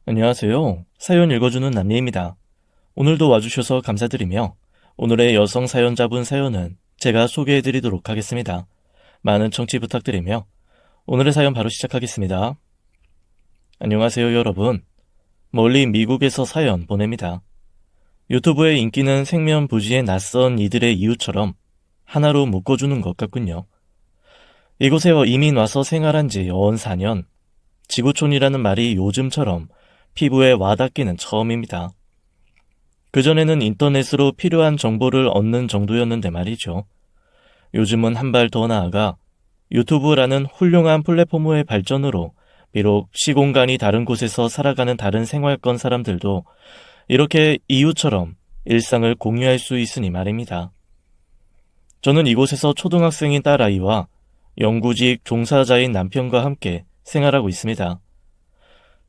안녕하세요. 사연 읽어주는 남예입니다. 오늘도 와주셔서 감사드리며 오늘의 여성 사연자분 사연은 제가 소개해드리도록 하겠습니다. 많은 청취 부탁드리며 오늘의 사연 바로 시작하겠습니다. 안녕하세요 여러분. 멀리 미국에서 사연 보냅니다. 유튜브의 인기는 생면부지의 낯선 이들의 이유처럼 하나로 묶어주는 것 같군요. 이곳에 이민 와서 생활한 지 연 4년, 지구촌이라는 말이 요즘처럼 피부에 와닿기는 처음입니다. 그전에는 인터넷으로 필요한 정보를 얻는 정도였는데 말이죠. 요즘은 한 발 더 나아가 유튜브라는 훌륭한 플랫폼의 발전으로 비록 시공간이 다른 곳에서 살아가는 다른 생활권 사람들도 이렇게 이웃처럼 일상을 공유할 수 있으니 말입니다. 저는 이곳에서 초등학생인 딸아이와 영구직 종사자인 남편과 함께 생활하고 있습니다.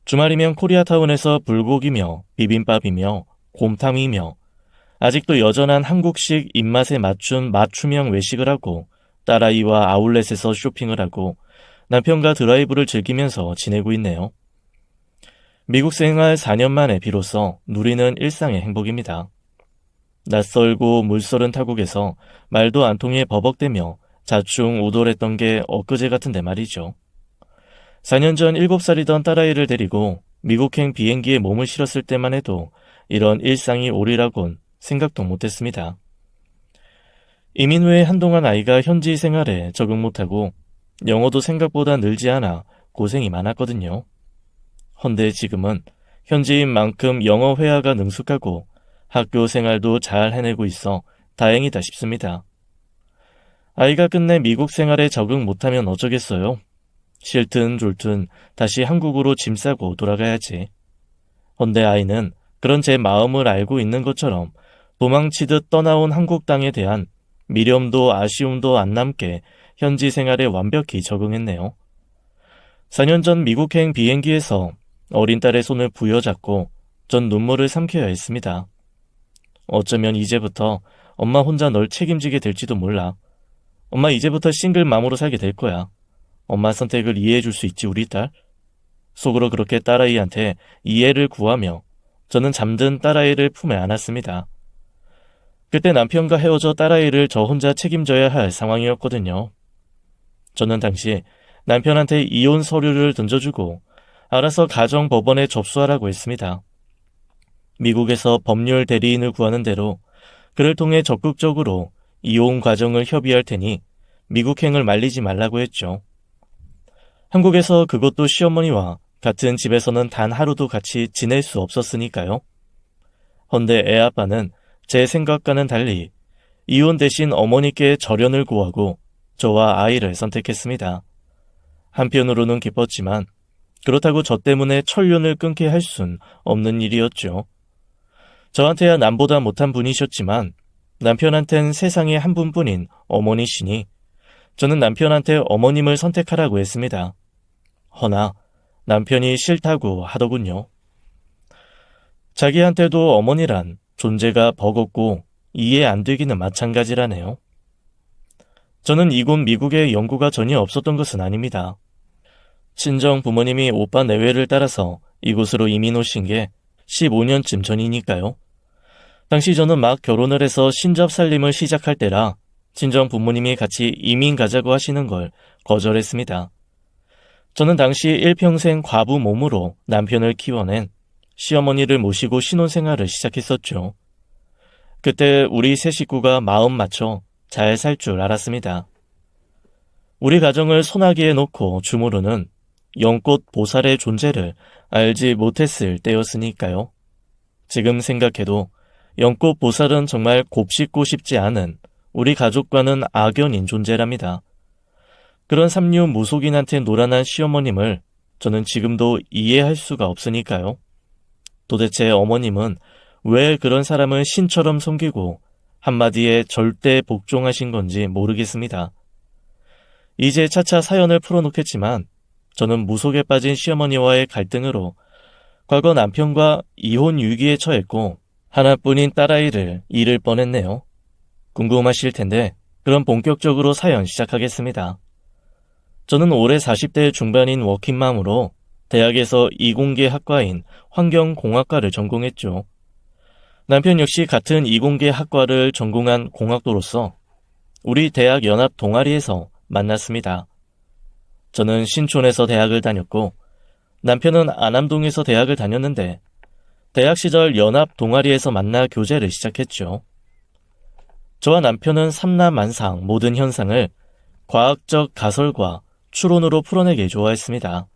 주말이면 코리아타운에서 불고기며 비빔밥이며 곰탕이며 아직도 여전한 한국식 입맛에 맞춘 맞춤형 외식을 하고 딸아이와 아울렛에서 쇼핑을 하고 남편과 드라이브를 즐기면서 지내고 있네요. 미국 생활 4년 만에 비로소 누리는 일상의 행복입니다. 낯설고 물서른 타국에서 말도 안 통해 버벅대며 자충우돌했던 게 엊그제 같은데 말이죠. 4년 전 7살이던 딸아이를 데리고 미국행 비행기에 몸을 실었을 때만 해도 이런 일상이 오리라곤 생각도 못했습니다. 이민 후에 한동안 아이가 현지 생활에 적응 못하고 영어도 생각보다 늘지 않아 고생이 많았거든요. 헌데 지금은 현지인 만큼 영어 회화가 능숙하고 학교 생활도 잘 해내고 있어 다행이다 싶습니다. 아이가 끝내 미국 생활에 적응 못하면 어쩌겠어요. 싫든 졸든 다시 한국으로 짐 싸고 돌아가야지. 헌데 아이는 그런 제 마음을 알고 있는 것처럼 도망치듯 떠나온 한국 땅에 대한 미련도 아쉬움도 안 남게 현지 생활에 완벽히 적응했네요. 4년 전 미국행 비행기에서 어린 딸의 손을 부여잡고 전 눈물을 삼켜야 했습니다. 어쩌면 이제부터 엄마 혼자 널 책임지게 될지도 몰라. 엄마 이제부터 싱글맘으로 살게 될 거야. 엄마 선택을 이해해줄 수 있지 우리 딸? 속으로 그렇게 딸아이한테 이해를 구하며 저는 잠든 딸아이를 품에 안았습니다. 그때 남편과 헤어져 딸아이를 저 혼자 책임져야 할 상황이었거든요. 저는 당시 남편한테 이혼 서류를 던져주고 알아서 가정법원에 접수하라고 했습니다. 미국에서 법률 대리인을 구하는 대로 그를 통해 적극적으로 이혼 과정을 협의할 테니 미국행을 말리지 말라고 했죠. 한국에서 그것도 시어머니와 같은 집에서는 단 하루도 같이 지낼 수 없었으니까요. 헌데 애아빠는 제 생각과는 달리 이혼 대신 어머니께 절연을 구하고 저와 아이를 선택했습니다. 한편으로는 기뻤지만 그렇다고 저 때문에 천륜을 끊게 할 순 없는 일이었죠. 저한테야 남보다 못한 분이셨지만 남편한텐 세상에 한 분뿐인 어머니시니 저는 남편한테 어머님을 선택하라고 했습니다. 허나 남편이 싫다고 하더군요. 자기한테도 어머니란 존재가 버겁고 이해 안 되기는 마찬가지라네요. 저는 이곳 미국에 연고가 전혀 없었던 것은 아닙니다. 친정 부모님이 오빠 내외를 따라서 이곳으로 이민 오신 게 15년쯤 전이니까요. 당시 저는 막 결혼을 해서 신접 살림을 시작할 때라 친정 부모님이 같이 이민 가자고 하시는 걸 거절했습니다. 저는 당시 일평생 과부 몸으로 남편을 키워낸 시어머니를 모시고 신혼생활을 시작했었죠. 그때 우리 세 식구가 마음 맞춰 잘 살 줄 알았습니다. 우리 가정을 소나기에 놓고 주무르는 연꽃 보살의 존재를 알지 못했을 때였으니까요. 지금 생각해도 연꽃 보살은 정말 곱씹고 싶지 않은 우리 가족과는 악연인 존재랍니다. 그런 삼류 무속인한테 노란한 시어머님을 저는 지금도 이해할 수가 없으니까요. 도대체 어머님은 왜 그런 사람을 신처럼 섬기고 한마디에 절대 복종하신 건지 모르겠습니다. 이제 차차 사연을 풀어놓겠지만 저는 무속에 빠진 시어머니와의 갈등으로 과거 남편과 이혼 위기에 처했고 하나뿐인 딸아이를 잃을 뻔했네요. 궁금하실 텐데 그럼 본격적으로 사연 시작하겠습니다. 저는 올해 40대 중반인 워킹맘으로 대학에서 이공계 학과인 환경공학과를 전공했죠. 남편 역시 같은 이공계 학과를 전공한 공학도로서 우리 대학 연합 동아리에서 만났습니다. 저는 신촌에서 대학을 다녔고 남편은 안암동에서 대학을 다녔는데 대학 시절 연합 동아리에서 만나 교제를 시작했죠. 저와 남편은 삼라만상 모든 현상을 과학적 가설과 추론으로 풀어내기 좋아했습니다.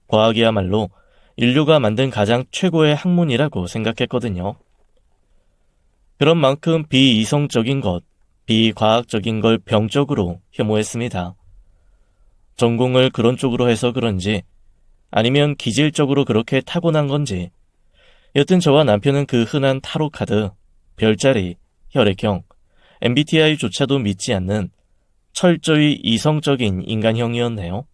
과학이야말로 인류가 만든 가장 최고의 학문이라고 생각했거든요. 그런 만큼 비이성적인 것, 비과학적인 걸 병적으로 혐오했습니다. 전공을 그런 쪽으로 해서 그런지 아니면 기질적으로 그렇게 타고난 건지 여튼 저와 남편은 그 흔한 타로카드, 별자리, 혈액형, MBTI조차도 믿지 않는 철저히 이성적인 인간형이었네요.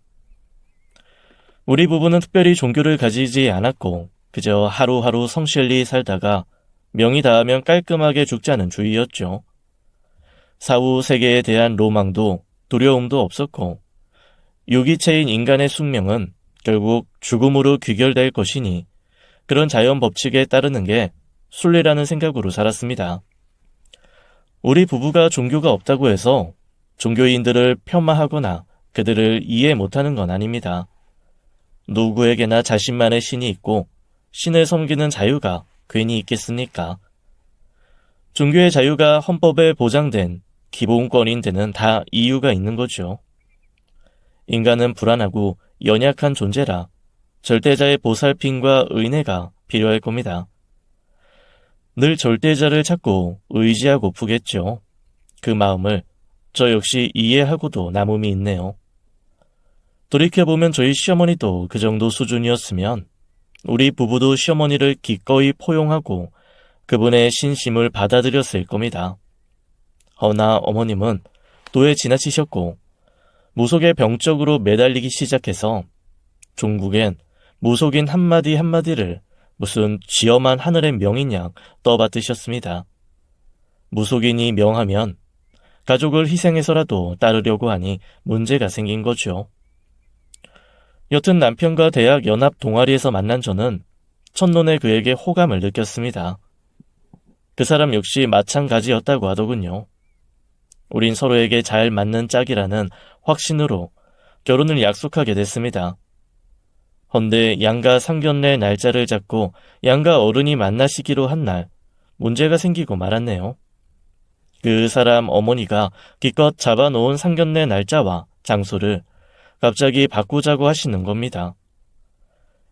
우리 부부는 특별히 종교를 가지지 않았고 그저 하루하루 성실히 살다가 명이 닿으면 깔끔하게 죽자는 주의였죠. 사후 세계에 대한 로망도 두려움도 없었고 유기체인 인간의 숙명은 결국 죽음으로 귀결될 것이니 그런 자연 법칙에 따르는 게 순리라는 생각으로 살았습니다. 우리 부부가 종교가 없다고 해서 종교인들을 폄하하거나 그들을 이해 못하는 건 아닙니다. 누구에게나 자신만의 신이 있고 신을 섬기는 자유가 괜히 있겠습니까? 종교의 자유가 헌법에 보장된 기본권인 데는 다 이유가 있는 거죠. 인간은 불안하고 연약한 존재라 절대자의 보살핌과 은혜가 필요할 겁니다. 늘 절대자를 찾고 의지하고 푸겠죠. 그 마음을 저 역시 이해하고도 남음이 있네요. 돌이켜보면 저희 시어머니도 그 정도 수준이었으면 우리 부부도 시어머니를 기꺼이 포용하고 그분의 신심을 받아들였을 겁니다. 허나 어머님은 도에 지나치셨고 무속에 병적으로 매달리기 시작해서 종국엔 무속인 한마디 한마디를 무슨 쥐엄한 하늘의 명인 양 떠받드셨습니다. 무속인이 명하면 가족을 희생해서라도 따르려고 하니 문제가 생긴 거죠. 여튼 남편과 대학 연합 동아리에서 만난 저는 첫눈에 그에게 호감을 느꼈습니다. 그 사람 역시 마찬가지였다고 하더군요. 우린 서로에게 잘 맞는 짝이라는 확신으로 결혼을 약속하게 됐습니다. 헌데 양가 상견례 날짜를 잡고 양가 어른이 만나시기로 한 날 문제가 생기고 말았네요. 그 사람 어머니가 기껏 잡아놓은 상견례 날짜와 장소를 갑자기 바꾸자고 하시는 겁니다.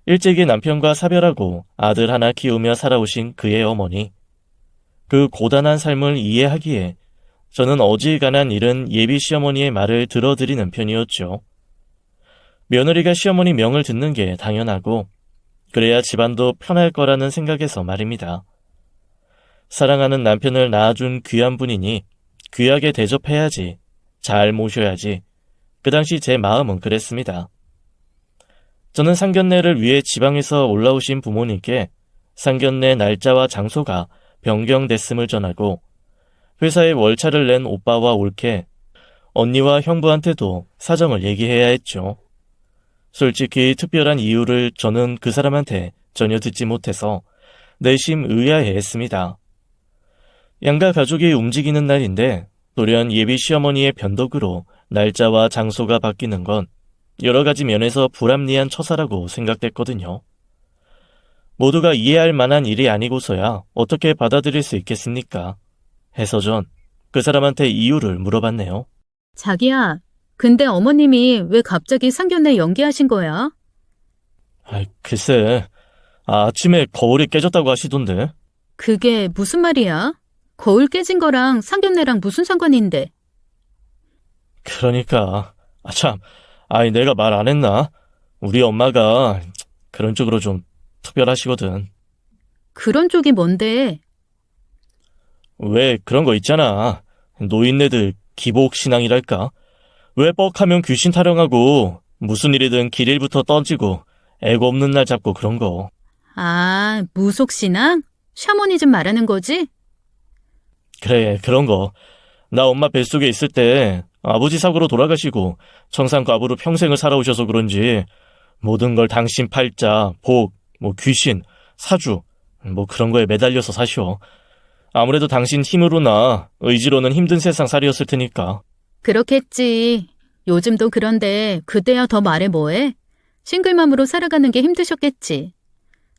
일찍이 남편과 사별하고 아들 하나 키우며 살아오신 그의 어머니. 그 고단한 삶을 이해하기에 저는 어지간한 일은 예비 시어머니의 말을 들어드리는 편이었죠. 며느리가 시어머니 명을 듣는 게 당연하고 그래야 집안도 편할 거라는 생각에서 말입니다. 사랑하는 남편을 낳아준 귀한 분이니 귀하게 대접해야지, 잘 모셔야지. 그 당시 제 마음은 그랬습니다. 저는 상견례를 위해 지방에서 올라오신 부모님께 상견례 날짜와 장소가 변경됐음을 전하고 회사에 월차를 낸 오빠와 올케, 언니와 형부한테도 사정을 얘기해야 했죠. 솔직히 특별한 이유를 저는 그 사람한테 전혀 듣지 못해서 내심 의아해했습니다. 양가 가족이 움직이는 날인데 돌연 예비 시어머니의 변덕으로 날짜와 장소가 바뀌는 건 여러 가지 면에서 불합리한 처사라고 생각됐거든요. 모두가 이해할 만한 일이 아니고서야 어떻게 받아들일 수 있겠습니까? 해서 전 그 사람한테 이유를 물어봤네요. 자기야, 근데 어머님이 왜 갑자기 상견례 연기하신 거야? 글쎄, 아침에 거울이 깨졌다고 하시던데. 그게 무슨 말이야? 거울 깨진 거랑 상견례랑 무슨 상관인데? 그러니까, 내가 말 안 했나? 우리 엄마가 그런 쪽으로 좀 특별하시거든. 그런 쪽이 뭔데? 왜 그런 거 있잖아. 노인네들 기복신앙이랄까? 왜 뻑하면 귀신 타령하고 무슨 일이든 길일부터 던지고 애고 없는 날 잡고 그런 거. 아, 무속신앙? 샤머니즘 말하는 거지? 그래, 그런 거. 나 엄마 뱃속에 있을 때 아버지 사고로 돌아가시고 청산과부로 평생을 살아오셔서 그런지 모든 걸 당신 팔자, 복, 귀신, 사주, 그런 거에 매달려서 사셔. 아무래도 당신 힘으로나 의지로는 힘든 세상 살이었을 테니까. 그렇겠지. 요즘도 그런데 그때야 더 말해 뭐해? 싱글맘으로 살아가는 게 힘드셨겠지.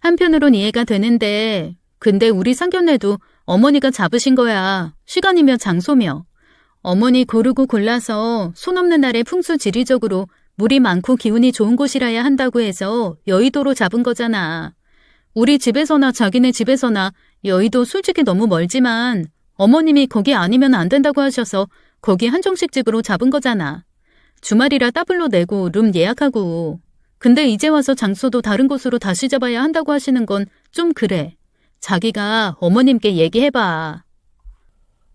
한편으론 이해가 되는데 근데 우리 상견례도 어머니가 잡으신 거야. 시간이며 장소며. 어머니 고르고 골라서 손 없는 날에 풍수지리적으로 물이 많고 기운이 좋은 곳이라야 한다고 해서 여의도로 잡은 거잖아. 우리 집에서나 자기네 집에서나 여의도 솔직히 너무 멀지만 어머님이 거기 아니면 안 된다고 하셔서 거기 한정식 집으로 잡은 거잖아. 주말이라 따블로 내고 룸 예약하고. 근데 이제 와서 장소도 다른 곳으로 다시 잡아야 한다고 하시는 건 좀 그래. 자기가 어머님께 얘기해봐.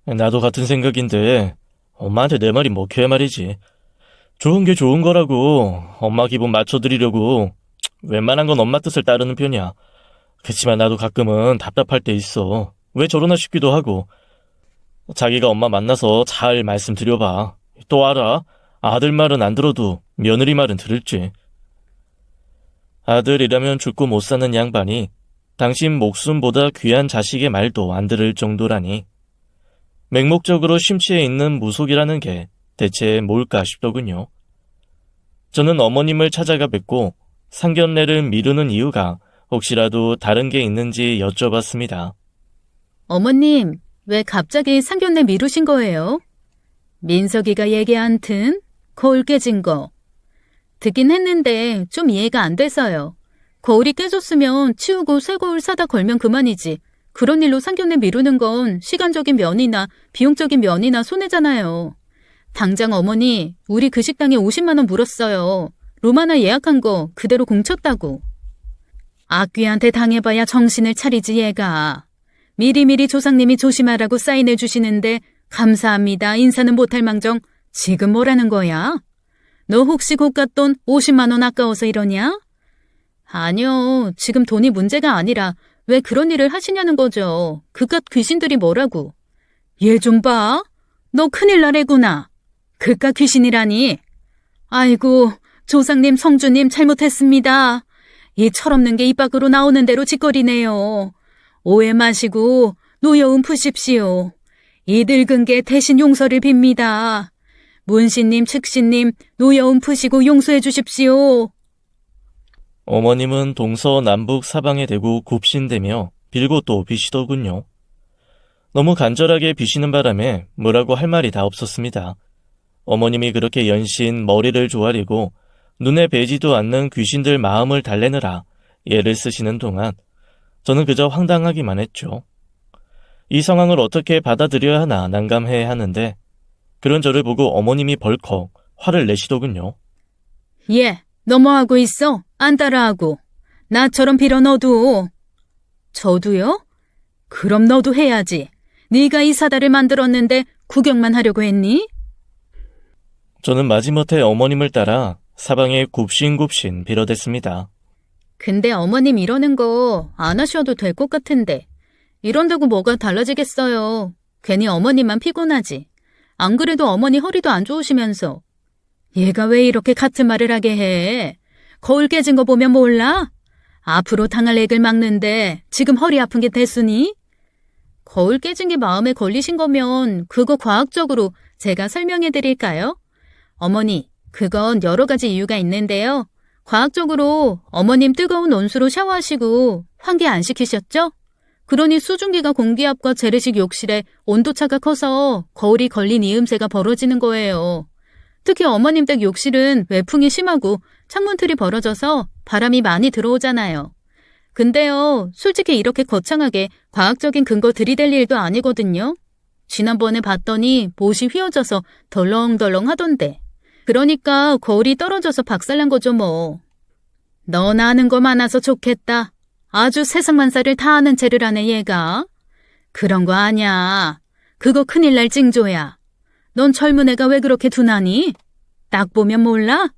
나도 같은 생각인데 엄마한테 내 말이 먹혀야 말이지. 좋은 게 좋은 거라고 엄마 기분 맞춰드리려고 웬만한 건 엄마 뜻을 따르는 편이야. 그치만 나도 가끔은 답답할 때 있어. 왜 저러나 싶기도 하고. 자기가 엄마 만나서 잘 말씀드려봐. 또 알아. 아들 말은 안 들어도 며느리 말은 들을지. 아들이라면 죽고 못 사는 양반이 당신 목숨보다 귀한 자식의 말도 안 들을 정도라니. 맹목적으로 심취해 있는 무속이라는 게 대체 뭘까 싶더군요. 저는 어머님을 찾아가 뵙고 상견례를 미루는 이유가 혹시라도 다른 게 있는지 여쭤봤습니다. 어머님, 왜 갑자기 상견례 미루신 거예요? 민석이가 얘기한 튼 거울 깨진 거. 듣긴 했는데 좀 이해가 안 돼서요. 거울이 깨졌으면 치우고 새 거울 사다 걸면 그만이지. 그런 일로 상견례 미루는 건 시간적인 면이나 비용적인 면이나 손해잖아요. 당장 어머니, 우리 그 식당에 50만 원 물었어요. 룸 하나 예약한 거 그대로 공쳤다고. 악귀한테 당해봐야 정신을 차리지 얘가. 미리미리 조상님이 조심하라고 사인해 주시는데 감사합니다 인사는 못할 망정 지금 뭐라는 거야? 너 혹시 고깟 돈 50만 원 아까워서 이러냐? 아니요, 지금 돈이 문제가 아니라 왜 그런 일을 하시냐는 거죠. 그깟 귀신들이 뭐라고. 얘 좀 봐. 너 큰일 나래구나. 그깟 귀신이라니. 아이고, 조상님, 성주님 잘못했습니다. 이 철없는 게 입 밖으로 나오는 대로 짓거리네요. 오해 마시고 노여움 푸십시오. 이 늙은 게 대신 용서를 빕니다. 문신님, 측신님, 노여움 푸시고 용서해 주십시오. 어머님은 동서남북 사방에 대고 굽신대며 빌고 또 비시더군요. 너무 간절하게 비시는 바람에 뭐라고 할 말이 다 없었습니다. 어머님이 그렇게 연신 머리를 조아리고 눈에 뵈지도 않는 귀신들 마음을 달래느라 애를 쓰시는 동안 저는 그저 황당하기만 했죠. 이 상황을 어떻게 받아들여야 하나 난감해 하는데 그런 저를 보고 어머님이 벌컥 화를 내시더군요. 예, 너무하고 있어. 안 따라하고. 나처럼 빌어 너도. 저도요? 그럼 너도 해야지. 네가 이 사다를 만들었는데 구경만 하려고 했니? 저는 마지못해 어머님을 따라 사방에 굽신굽신 빌어댔습니다. 근데 어머님 이러는 거 안 하셔도 될 것 같은데. 이런다고 뭐가 달라지겠어요. 괜히 어머님만 피곤하지. 안 그래도 어머니 허리도 안 좋으시면서. 얘가 왜 이렇게 같은 말을 하게 해? 거울 깨진 거 보면 몰라? 앞으로 당할 액을 막는데 지금 허리 아픈 게 대수니? 거울 깨진 게 마음에 걸리신 거면 그거 과학적으로 제가 설명해 드릴까요? 어머니, 그건 여러 가지 이유가 있는데요. 과학적으로 어머님 뜨거운 온수로 샤워하시고 환기 안 시키셨죠? 그러니 수증기가 공기압과 재래식 욕실에 온도차가 커서 거울이 걸린 이음새가 벌어지는 거예요. 특히 어머님 댁 욕실은 외풍이 심하고 창문틀이 벌어져서 바람이 많이 들어오잖아요. 근데요, 솔직히 이렇게 거창하게 과학적인 근거 들이댈 일도 아니거든요. 지난번에 봤더니 못이 휘어져서 덜렁덜렁 하던데. 그러니까 거울이 떨어져서 박살난 거죠 뭐. 너나 아는 거 많아서 좋겠다. 아주 세상만사를 다 아는 채를 하네 얘가. 그런 거 아냐. 그거 큰일 날 징조야. 넌 젊은 애가 왜 그렇게 둔하니? 딱 보면 몰라?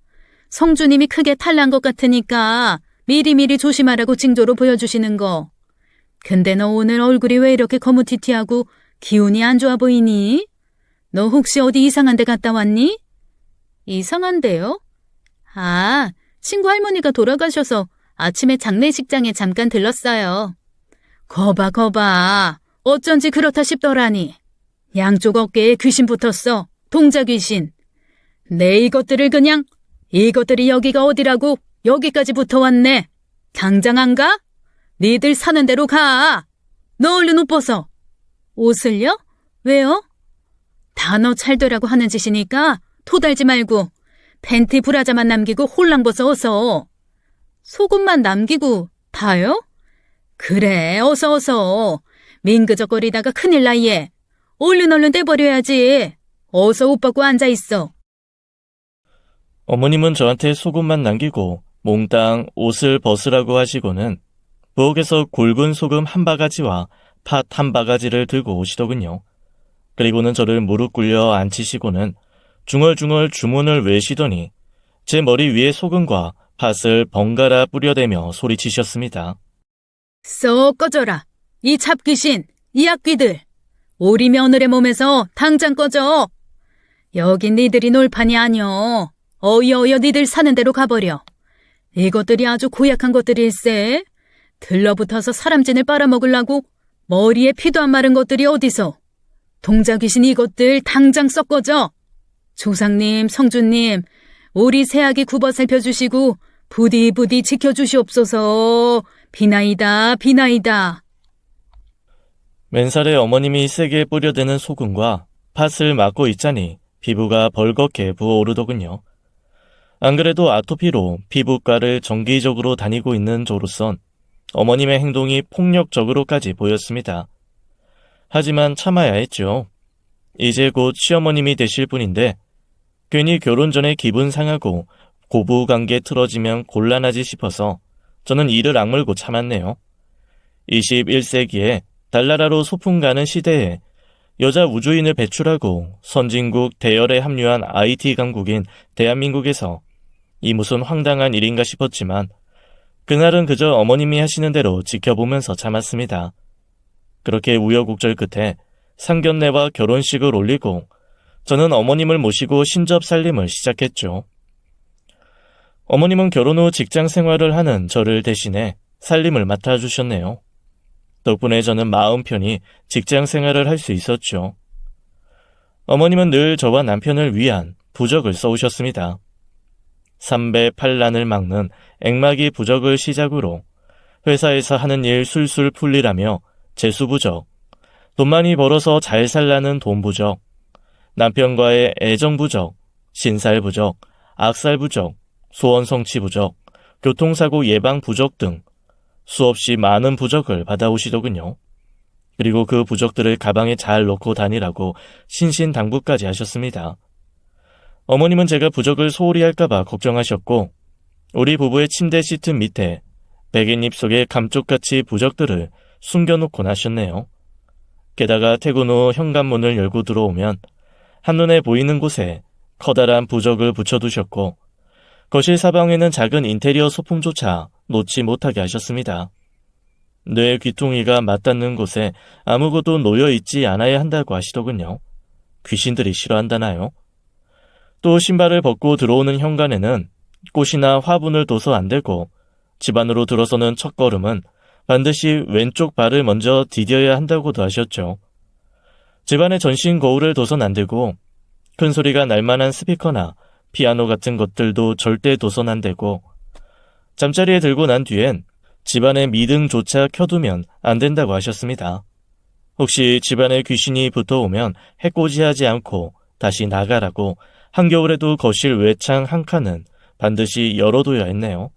성주님이 크게 탈난 것 같으니까 미리미리 조심하라고 징조로 보여주시는 거. 근데 너 오늘 얼굴이 왜 이렇게 거무튀튀하고 기운이 안 좋아 보이니? 너 혹시 어디 이상한 데 갔다 왔니? 이상한 데요? 아, 친구 할머니가 돌아가셔서 아침에 장례식장에 잠깐 들렀어요. 거봐. 어쩐지 그렇다 싶더라니. 양쪽 어깨에 귀신 붙었어. 동자 귀신. 내 이것들을 그냥, 이것들이 여기가 어디라고 여기까지 붙어왔네. 당장 안 가? 니들 사는 대로 가. 너 얼른 옷 벗어. 옷을요? 왜요? 단어 찰되라고 하는 짓이니까 토달지 말고 팬티 브라자만 남기고 홀랑 벗어 어서. 속옷만 남기고 다요? 그래, 어서. 민그적거리다가 큰일 나예. 얼른 떼버려야지. 어서 옷 벗고 앉아있어. 어머님은 저한테 속옷만 남기고 몽땅 옷을 벗으라고 하시고는 부엌에서 굵은 소금 한 바가지와 팥 한 바가지를 들고 오시더군요. 그리고는 저를 무릎 꿇려 앉히시고는 중얼중얼 주문을 외시더니 제 머리 위에 소금과 팥을 번갈아 뿌려대며 소리치셨습니다. 썩 꺼져라. 이 잡귀신, 이 악귀들. 우리 며느리 몸에서 당장 꺼져. 여긴 니들이 놀 판이 아니여. 어여 니들 사는 대로 가버려. 이것들이 아주 고약한 것들일세. 들러붙어서 사람진을 빨아먹으려고 머리에 피도 안 마른 것들이 어디서. 동자귀신 이것들 당장 썩 꺼져. 조상님, 성주님, 우리 새아기 굽어 살펴주시고 부디 지켜주시옵소서. 비나이다. 맨살에 어머님이 세게 뿌려대는 소금과 팥을 맞고 있자니 피부가 벌겋게 부어오르더군요. 안 그래도 아토피로 피부과를 정기적으로 다니고 있는 저로선 어머님의 행동이 폭력적으로까지 보였습니다. 하지만 참아야 했죠. 이제 곧 시어머님이 되실 분인데 괜히 결혼 전에 기분 상하고 고부관계 틀어지면 곤란하지 싶어서 저는 이를 악물고 참았네요. 21세기에 달나라로 소풍 가는 시대에 여자 우주인을 배출하고 선진국 대열에 합류한 IT 강국인 대한민국에서 이 무슨 황당한 일인가 싶었지만 그날은 그저 어머님이 하시는 대로 지켜보면서 참았습니다. 그렇게 우여곡절 끝에 상견례와 결혼식을 올리고 저는 어머님을 모시고 신접 살림을 시작했죠. 어머님은 결혼 후 직장 생활을 하는 저를 대신해 살림을 맡아주셨네요. 덕분에 저는 마음 편히 직장 생활을 할 수 있었죠. 어머님은 늘 저와 남편을 위한 부적을 써오셨습니다. 삼배 팔난을 막는 액마기 부적을 시작으로 회사에서 하는 일 술술 풀리라며 재수부적, 돈 많이 벌어서 잘 살라는 돈부적, 남편과의 애정부적, 신살부적, 악살부적, 소원성취부적, 교통사고 예방부적 등 수없이 많은 부적을 받아오시더군요. 그리고 그 부적들을 가방에 잘 넣고 다니라고 신신당부까지 하셨습니다. 어머님은 제가 부적을 소홀히 할까봐 걱정하셨고 우리 부부의 침대 시트 밑에 베갯잎 속에 감쪽같이 부적들을 숨겨놓곤 하셨네요. 게다가 퇴근 후 현관문을 열고 들어오면 한눈에 보이는 곳에 커다란 부적을 붙여두셨고 거실 사방에는 작은 인테리어 소품조차 놓지 못하게 하셨습니다. 뇌 귀퉁이가 맞닿는 곳에 아무것도 놓여있지 않아야 한다고 하시더군요. 귀신들이 싫어한다나요? 또 신발을 벗고 들어오는 현관에는 꽃이나 화분을 둬서 안 되고 집 안으로 들어서는 첫걸음은 반드시 왼쪽 발을 먼저 디뎌야 한다고도 하셨죠. 집안에 전신 거울을 둬선 안 되고 큰 소리가 날 만한 스피커나 피아노 같은 것들도 절대 둬선 안 되고 잠자리에 들고 난 뒤엔 집안에 미등조차 켜두면 안 된다고 하셨습니다. 혹시 집안에 귀신이 붙어오면 해코지하지 않고 다시 나가라고 한겨울에도 거실 외창 한 칸은 반드시 열어둬야 했네요.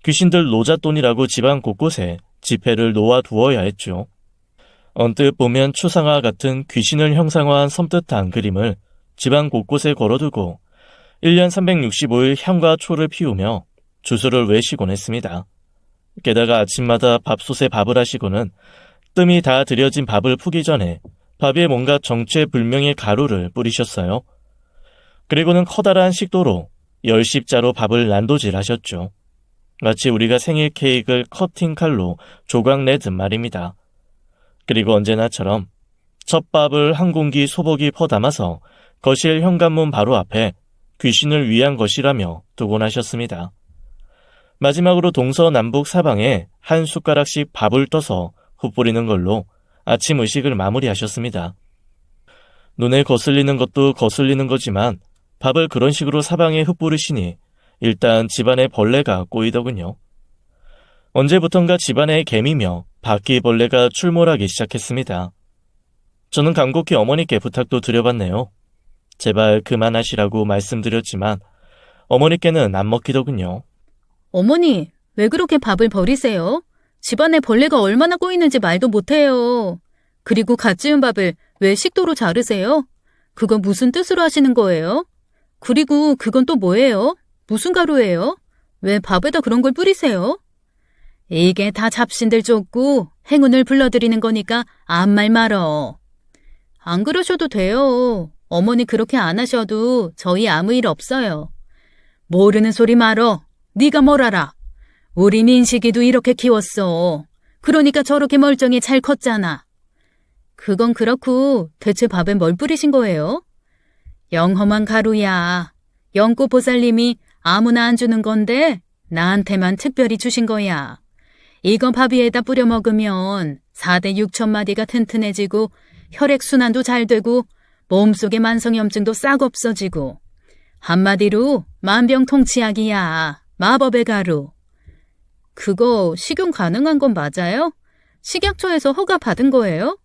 귀신들 노잣돈이라고 집안 곳곳에 지폐를 놓아두어야 했죠. 언뜻 보면 추상화 같은 귀신을 형상화한 섬뜩한 그림을 집안 곳곳에 걸어두고 1년 365일 향과 초를 피우며 주술을 외시곤 했습니다. 게다가 아침마다 밥솥에 밥을 하시고는 뜸이 다 들여진 밥을 푸기 전에 밥 위에 뭔가 정체불명의 가루를 뿌리셨어요. 그리고는 커다란 식도로 10십자로 밥을 난도질 하셨죠. 마치 우리가 생일 케이크를 커팅칼로 조각 내듯 말입니다. 그리고 언제나처럼 첫 밥을 한 공기 소복이 퍼담아서 거실 현관문 바로 앞에 귀신을 위한 것이라며 두곤 하셨습니다. 마지막으로 동서남북 사방에 한 숟가락씩 밥을 떠서 흩뿌리는 걸로 아침 의식을 마무리하셨습니다. 눈에 거슬리는 것도 거슬리는 거지만 밥을 그런 식으로 사방에 흩뿌리시니 일단 집안에 벌레가 꼬이더군요. 언제부턴가 집안에 개미며 바퀴벌레가 출몰하기 시작했습니다. 저는 간곡히 어머니께 부탁도 드려봤네요. 제발 그만하시라고 말씀드렸지만 어머니께는 안 먹히더군요. 어머니, 왜 그렇게 밥을 버리세요? 집안에 벌레가 얼마나 꼬이는지 말도 못해요. 그리고 갓 지은 밥을 왜 식도로 자르세요? 그건 무슨 뜻으로 하시는 거예요? 그리고 그건 또 뭐예요? 무슨 가루예요? 왜 밥에다 그런 걸 뿌리세요? 이게 다 잡신들 쫓고 행운을 불러들이는 거니까 아무 말 말어. 안 그러셔도 돼요. 어머니 그렇게 안 하셔도 저희 아무 일 없어요. 모르는 소리 말어. 네가 뭘 알아. 우리 민식이도 이렇게 키웠어. 그러니까 저렇게 멀쩡히 잘 컸잖아. 그건 그렇고 대체 밥에 뭘 뿌리신 거예요? 영험한 가루야. 연꽃보살님이 아무나 안 주는 건데 나한테만 특별히 주신 거야. 이거 밥 위에다 뿌려 먹으면 4대 6천 마디가 튼튼해지고 혈액순환도 잘 되고 몸속의 만성염증도 싹 없어지고 한마디로 만병통치약이야. 마법의 가루. 그거 식용 가능한 건 맞아요? 식약처에서 허가 받은 거예요?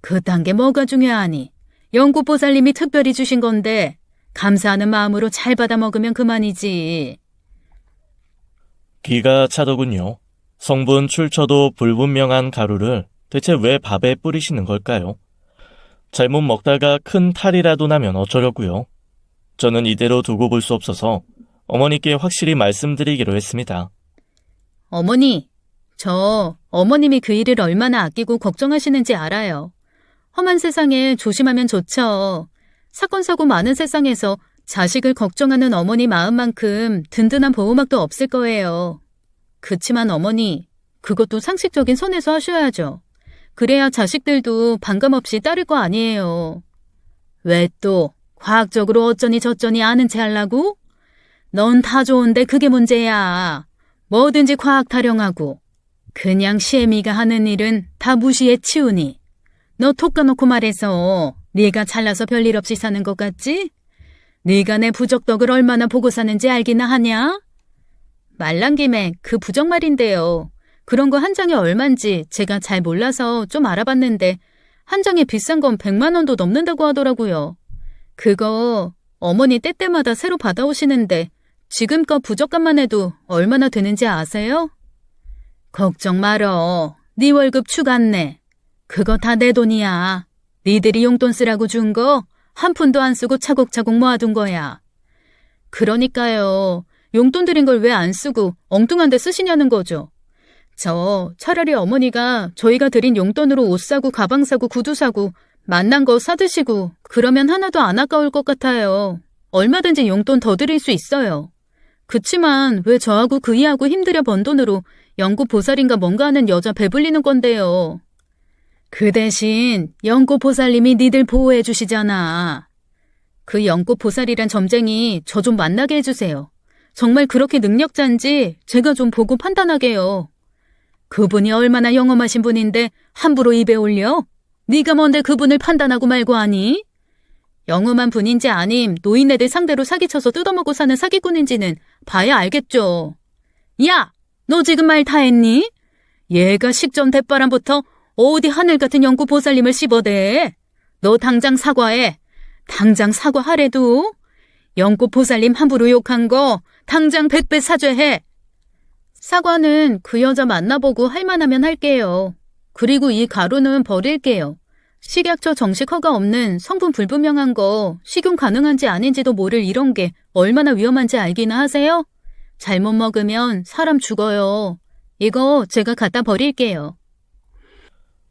그딴 게 뭐가 중요하니. 연꽃보살님이 특별히 주신 건데 감사하는 마음으로 잘 받아 먹으면 그만이지. 기가 차더군요. 성분 출처도 불분명한 가루를 대체 왜 밥에 뿌리시는 걸까요? 잘못 먹다가 큰 탈이라도 나면 어쩌려고요? 저는 이대로 두고 볼 수 없어서 어머니께 확실히 말씀드리기로 했습니다. 어머니, 저 어머님이 그 일을 얼마나 아끼고 걱정하시는지 알아요. 험한 세상에 조심하면 좋죠. 사건 사고 많은 세상에서 자식을 걱정하는 어머니 마음만큼 든든한 보호막도 없을 거예요. 그치만 어머니, 그것도 상식적인 선에서 하셔야죠. 그래야 자식들도 반감없이 따를 거 아니에요. 왜 또 과학적으로 어쩌니 저쩌니 아는 체 하려고? 넌 다 좋은데 그게 문제야. 뭐든지 과학 타령하고 그냥 시애미가 하는 일은 다 무시해 치우니 너 톡 까놓고 말해서 네가 잘나서 별일 없이 사는 것 같지? 네가 내 부적덕을 얼마나 보고 사는지 알기나 하냐? 말난 김에 그 부적 말인데요. 그런 거 한 장에 얼만지 제가 잘 몰라서 좀 알아봤는데 한 장에 비싼 건 100만 원도 넘는다고 하더라고요. 그거 어머니 때때마다 새로 받아오시는데 지금껏 부적값만 해도 얼마나 되는지 아세요? 걱정 말어. 네 월급 추갔네. 그거 다 내 돈이야. 니들이 용돈 쓰라고 준 거 한 푼도 안 쓰고 차곡차곡 모아둔 거야. 그러니까요. 용돈 드린 걸 왜 안 쓰고 엉뚱한 데 쓰시냐는 거죠. 저 차라리 어머니가 저희가 드린 용돈으로 옷 사고 가방 사고 구두 사고 맛난 거 사드시고 그러면 하나도 안 아까울 것 같아요. 얼마든지 용돈 더 드릴 수 있어요. 그치만 왜 저하고 그이하고 힘들여 번 돈으로 연꽃보살인가 뭔가 하는 여자 배불리는 건데요. 그 대신 연꽃보살님이 니들 보호해 주시잖아. 그 연꽃보살이란 점쟁이 저 좀 만나게 해주세요. 정말 그렇게 능력자인지 제가 좀 보고 판단하게요. 그분이 얼마나 영험하신 분인데 함부로 입에 올려? 네가 뭔데 그분을 판단하고 말고 하니? 영험한 분인지 아님 노인네들 상대로 사기쳐서 뜯어먹고 사는 사기꾼인지는 봐야 알겠죠. 야! 너 지금 말 다 했니? 얘가 식전 대바람부터 어디 하늘 같은 연꽃보살님을 씹어대. 너 당장 사과해. 당장 사과하래도. 연꽃보살님 함부로 욕한 거 당장 100배 사죄해. 사과는 그 여자 만나보고 할만하면 할게요. 그리고 이 가루는 버릴게요. 식약처 정식 허가 없는 성분 불분명한 거 식용 가능한지 아닌지도 모를 이런 게 얼마나 위험한지 알기나 하세요? 잘못 먹으면 사람 죽어요. 이거 제가 갖다 버릴게요.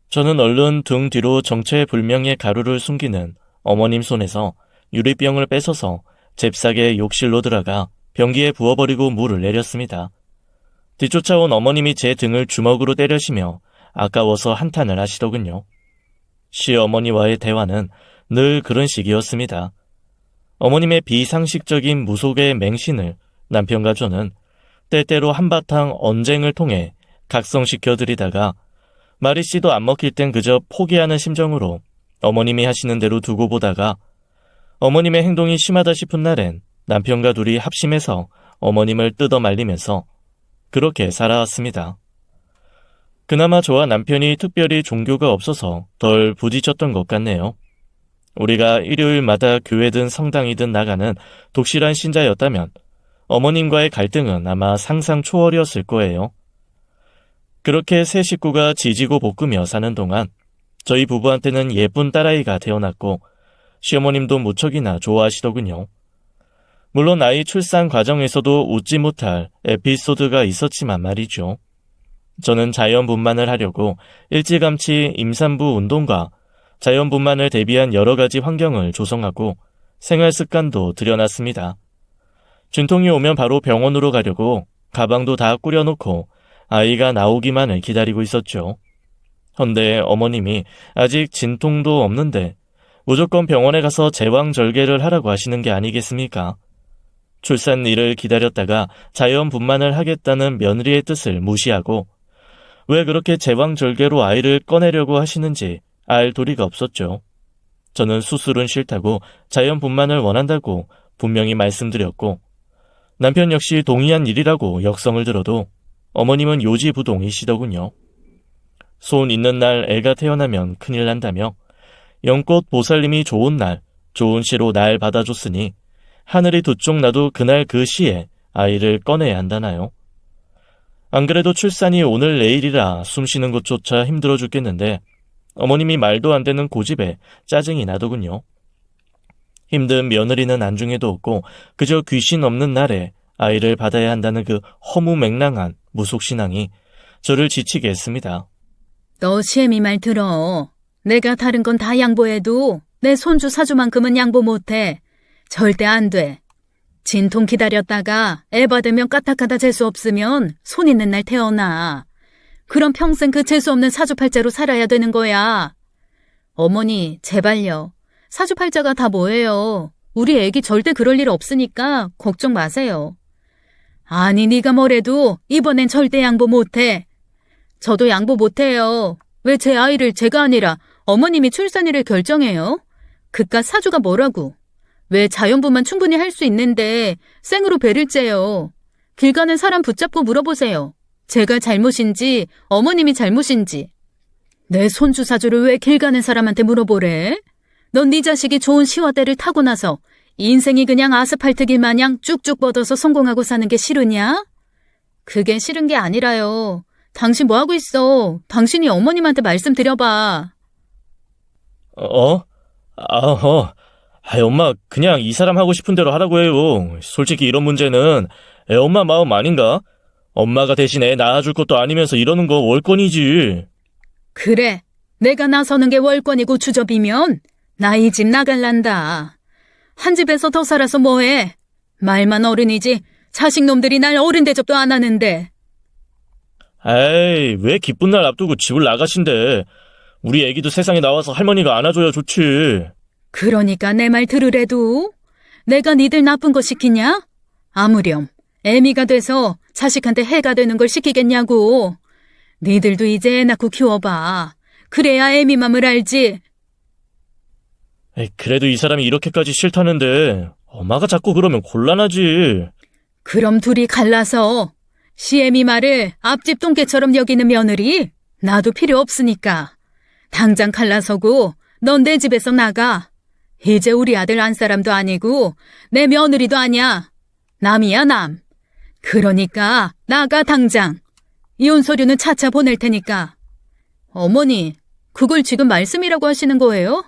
저는 얼른 등 뒤로 정체불명의 가루를 숨기는 어머님 손에서 유리병을 뺏어서 잽싸게 욕실로 들어가 변기에 부어버리고 물을 내렸습니다. 뒤쫓아온 어머님이 제 등을 주먹으로 때려시며 아까워서 한탄을 하시더군요. 시어머니와의 대화는 늘 그런 식이었습니다. 어머님의 비상식적인 무속의 맹신을 남편과 저는 때때로 한바탕 언쟁을 통해 각성시켜드리다가 마리씨도 안 먹힐 땐 그저 포기하는 심정으로 어머님이 하시는 대로 두고 보다가 어머님의 행동이 심하다 싶은 날엔 남편과 둘이 합심해서 어머님을 뜯어 말리면서 그렇게 살아왔습니다. 그나마 저와 남편이 특별히 종교가 없어서 덜 부딪혔던 것 같네요. 우리가 일요일마다 교회든 성당이든 나가는 독실한 신자였다면 어머님과의 갈등은 아마 상상 초월이었을 거예요. 그렇게 세 식구가 지지고 볶으며 사는 동안 저희 부부한테는 예쁜 딸아이가 태어났고 시어머님도 무척이나 좋아하시더군요. 물론 아이 출산 과정에서도 웃지 못할 에피소드가 있었지만 말이죠. 저는 자연분만을 하려고 일찌감치 임산부 운동과 자연분만을 대비한 여러 가지 환경을 조성하고 생활 습관도 들여놨습니다. 진통이 오면 바로 병원으로 가려고 가방도 다 꾸려놓고 아이가 나오기만을 기다리고 있었죠. 헌데 어머님이 아직 진통도 없는데 무조건 병원에 가서 제왕절개를 하라고 하시는 게 아니겠습니까? 출산일을 기다렸다가 자연분만을 하겠다는 며느리의 뜻을 무시하고 왜 그렇게 제왕절개로 아이를 꺼내려고 하시는지 알 도리가 없었죠. 저는 수술은 싫다고 자연분만을 원한다고 분명히 말씀드렸고 남편 역시 동의한 일이라고 역성을 들어도 어머님은 요지부동이시더군요. 손 있는 날 애가 태어나면 큰일 난다며 연꽃 보살님이 좋은 날, 좋은 시로 날 받아줬으니 하늘이 두 쪽 나도 그날 그 시에 아이를 꺼내야 한다나요? 안 그래도 출산이 오늘 내일이라 숨쉬는 것조차 힘들어 죽겠는데 어머님이 말도 안 되는 고집에 짜증이 나더군요. 힘든 며느리는 안중에도 없고 그저 귀신 없는 날에 아이를 받아야 한다는 그 허무맹랑한 무속신앙이 저를 지치게 했습니다. 너 시애미 말 들어. 내가 다른 건 다 양보해도 내 손주 사주만큼은 양보 못해. 절대 안 돼. 진통 기다렸다가 애 받으면 까딱하다 재수 없으면 손 있는 날 태어나. 그럼 평생 그 재수 없는 사주팔자로 살아야 되는 거야. 어머니 제발요. 사주팔자가 다 뭐예요. 우리 애기 절대 그럴 일 없으니까 걱정 마세요. 아니 네가 뭐래도 이번엔 절대 양보 못해. 저도 양보 못해요. 왜 제 아이를 제가 아니라 어머님이 출산일을 결정해요? 그깟 사주가 뭐라고. 왜 자연분만 충분히 할 수 있는데 생으로 배를 째요. 길 가는 사람 붙잡고 물어보세요. 제가 잘못인지 어머님이 잘못인지. 내 손주 사주를 왜 길 가는 사람한테 물어보래? 넌 네 자식이 좋은 시와 때를 타고 나서 인생이 그냥 아스팔트 길 마냥 쭉쭉 뻗어서 성공하고 사는 게 싫으냐? 그게 싫은 게 아니라요. 당신 뭐하고 있어? 당신이 어머님한테 말씀드려봐. 엄마 그냥 이 사람 하고 싶은 대로 하라고 해요. 솔직히 이런 문제는 애 엄마 마음 아닌가? 엄마가 대신 애 낳아줄 것도 아니면서 이러는 거 월권이지. 그래, 내가 나서는 게 월권이고 주접이면 나 이 집 나갈란다. 한 집에서 더 살아서 뭐해? 말만 어른이지 자식놈들이 날 어른 대접도 안 하는데. 에이, 왜 기쁜 날 앞두고 집을 나가신대. 우리 애기도 세상에 나와서 할머니가 안아줘야 좋지. 그러니까 내 말 들으래도 내가 니들 나쁜 거 시키냐? 아무렴 애미가 돼서 자식한테 해가 되는 걸 시키겠냐고. 니들도 이제 애 낳고 키워봐. 그래야 애미 맘을 알지. 에이, 그래도 이 사람이 이렇게까지 싫다는데 엄마가 자꾸 그러면 곤란하지. 그럼 둘이 갈라서 시애미 말을 앞집 똥개처럼 여기는 며느리 나도 필요 없으니까 당장 갈라서고 넌 내 집에서 나가. 이제 우리 아들 안 사람도 아니고 내 며느리도 아니야. 남이야 남. 그러니까 나가 당장. 이혼 서류는 차차 보낼 테니까. 어머니, 그걸 지금 말씀이라고 하시는 거예요?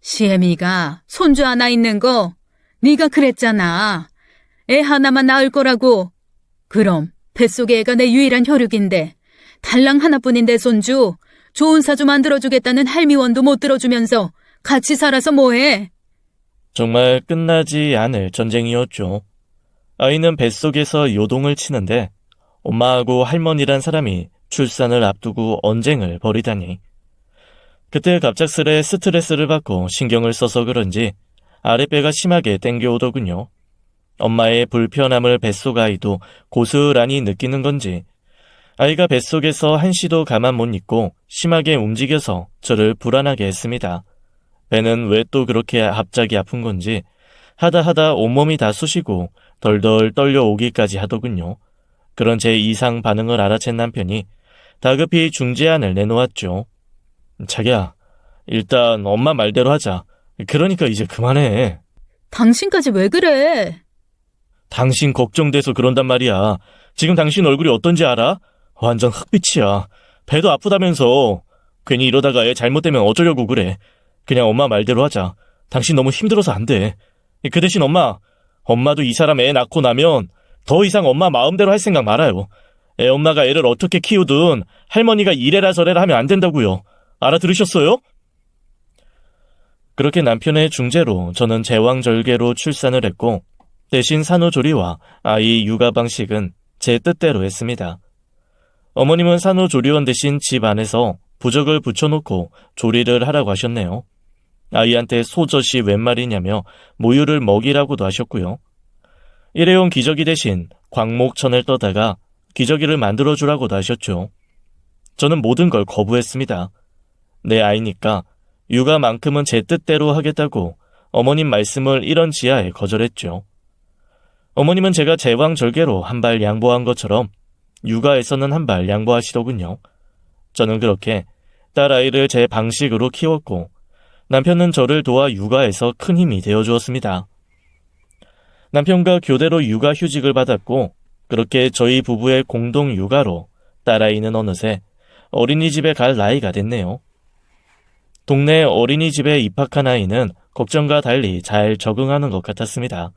시애미가 손주 하나 있는 거 네가 그랬잖아. 애 하나만 낳을 거라고. 그럼 뱃속의 애가 내 유일한 혈육인데 달랑 하나뿐인 내 손주 좋은 사주 만들어주겠다는 할미원도 못 들어주면서 같이 살아서 뭐해? 정말 끝나지 않을 전쟁이었죠. 아이는 뱃속에서 요동을 치는데 엄마하고 할머니란 사람이 출산을 앞두고 언쟁을 벌이다니. 그때 갑작스레 스트레스를 받고 신경을 써서 그런지 아랫배가 심하게 땡겨오더군요. 엄마의 불편함을 뱃속 아이도 고스란히 느끼는 건지 아이가 뱃속에서 한시도 가만 못 있고 심하게 움직여서 저를 불안하게 했습니다. 배는 왜 또 그렇게 갑자기 아픈 건지 하다 온몸이 다 쑤시고 덜덜 떨려오기까지 하더군요. 그런 제 이상 반응을 알아챈 남편이 다급히 중재안을 내놓았죠. 자기야, 일단 엄마 말대로 하자. 그러니까 이제 그만해. 당신까지 왜 그래? 당신 걱정돼서 그런단 말이야. 지금 당신 얼굴이 어떤지 알아? 완전 흑빛이야. 배도 아프다면서. 괜히 이러다가 애 잘못되면 어쩌려고 그래. 그냥 엄마 말대로 하자. 당신 너무 힘들어서 안 돼. 그 대신 엄마도 이 사람 애 낳고 나면 더 이상 엄마 마음대로 할 생각 말아요. 애 엄마가 애를 어떻게 키우든 할머니가 이래라 저래라 하면 안 된다고요. 알아들으셨어요? 그렇게 남편의 중재로 저는 제왕절개로 출산을 했고 대신 산후조리와 아이 육아 방식은 제 뜻대로 했습니다. 어머님은 산후조리원 대신 집 안에서 부적을 붙여놓고 조리를 하라고 하셨네요. 아이한테 소젖이 웬 말이냐며 모유를 먹이라고도 하셨고요. 일회용 기저귀 대신 광목천을 떠다가 기저귀를 만들어주라고도 하셨죠. 저는 모든 걸 거부했습니다. 내 아이니까 육아만큼은 제 뜻대로 하겠다고 어머님 말씀을 이런 지하에 거절했죠. 어머님은 제가 제왕절개로 한 발 양보한 것처럼 육아에서는 한 발 양보하시더군요. 저는 그렇게 딸아이를 제 방식으로 키웠고 남편은 저를 도와 육아에서 큰 힘이 되어주었습니다. 남편과 교대로 육아휴직을 받았고 그렇게 저희 부부의 공동 육아로 딸아이는 어느새 어린이집에 갈 나이가 됐네요. 동네 어린이집에 입학한 아이는 걱정과 달리 잘 적응하는 것 같았습니다.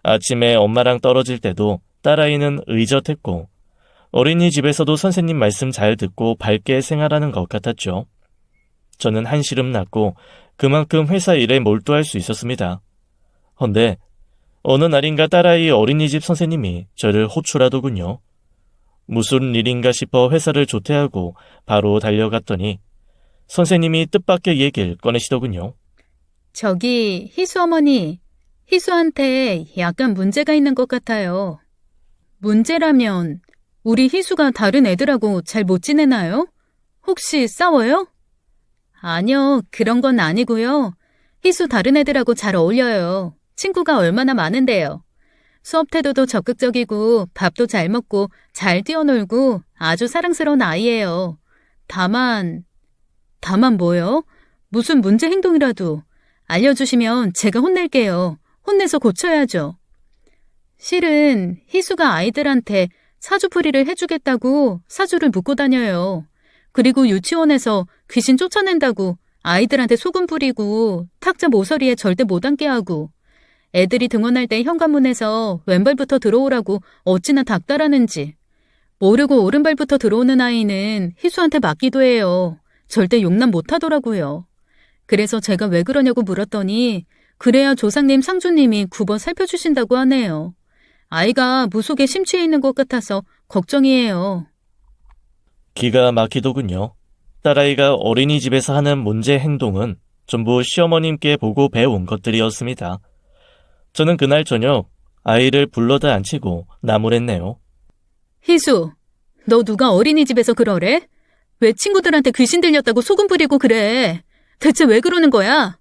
아침에 엄마랑 떨어질 때도 딸아이는 의젓했고 어린이집에서도 선생님 말씀 잘 듣고 밝게 생활하는 것 같았죠. 저는 한시름 났고 그만큼 회사 일에 몰두할 수 있었습니다. 헌데 어느 날인가 딸아이 어린이집 선생님이 저를 호출하더군요. 무슨 일인가 싶어 회사를 조퇴하고 바로 달려갔더니 선생님이 뜻밖의 얘기를 꺼내시더군요. 저기 희수 어머니, 희수한테 약간 문제가 있는 것 같아요. 문제라면 우리 희수가 다른 애들하고 잘 못 지내나요? 혹시 싸워요? 아니요, 그런 건 아니고요. 희수 다른 애들하고 잘 어울려요. 친구가 얼마나 많은데요. 수업 태도도 적극적이고 밥도 잘 먹고 잘 뛰어놀고 아주 사랑스러운 아이예요. 다만 뭐요? 무슨 문제 행동이라도 알려주시면 제가 혼낼게요. 혼내서 고쳐야죠. 실은 희수가 아이들한테 사주풀이를 해주겠다고 사주를 묶고 다녀요. 그리고 유치원에서 귀신 쫓아낸다고 아이들한테 소금 뿌리고 탁자 모서리에 절대 못 앉게 하고 애들이 등원할 때 현관문에서 왼발부터 들어오라고 어찌나 닥달하는지 모르고 오른발부터 들어오는 아이는 희수한테 맞기도 해요. 절대 용납 못하더라고요. 그래서 제가 왜 그러냐고 물었더니 그래야 조상님 상주님이 굽어 살펴주신다고 하네요. 아이가 무속에 심취해 있는 것 같아서 걱정이에요. 기가 막히더군요. 딸아이가 어린이집에서 하는 문제 행동은 전부 시어머님께 보고 배운 것들이었습니다. 저는 그날 저녁 아이를 불러다 앉히고 나무랬네요. 희수, 너 누가 어린이집에서 그러래? 왜 친구들한테 귀신 들렸다고 소금 뿌리고 그래? 대체 왜 그러는 거야?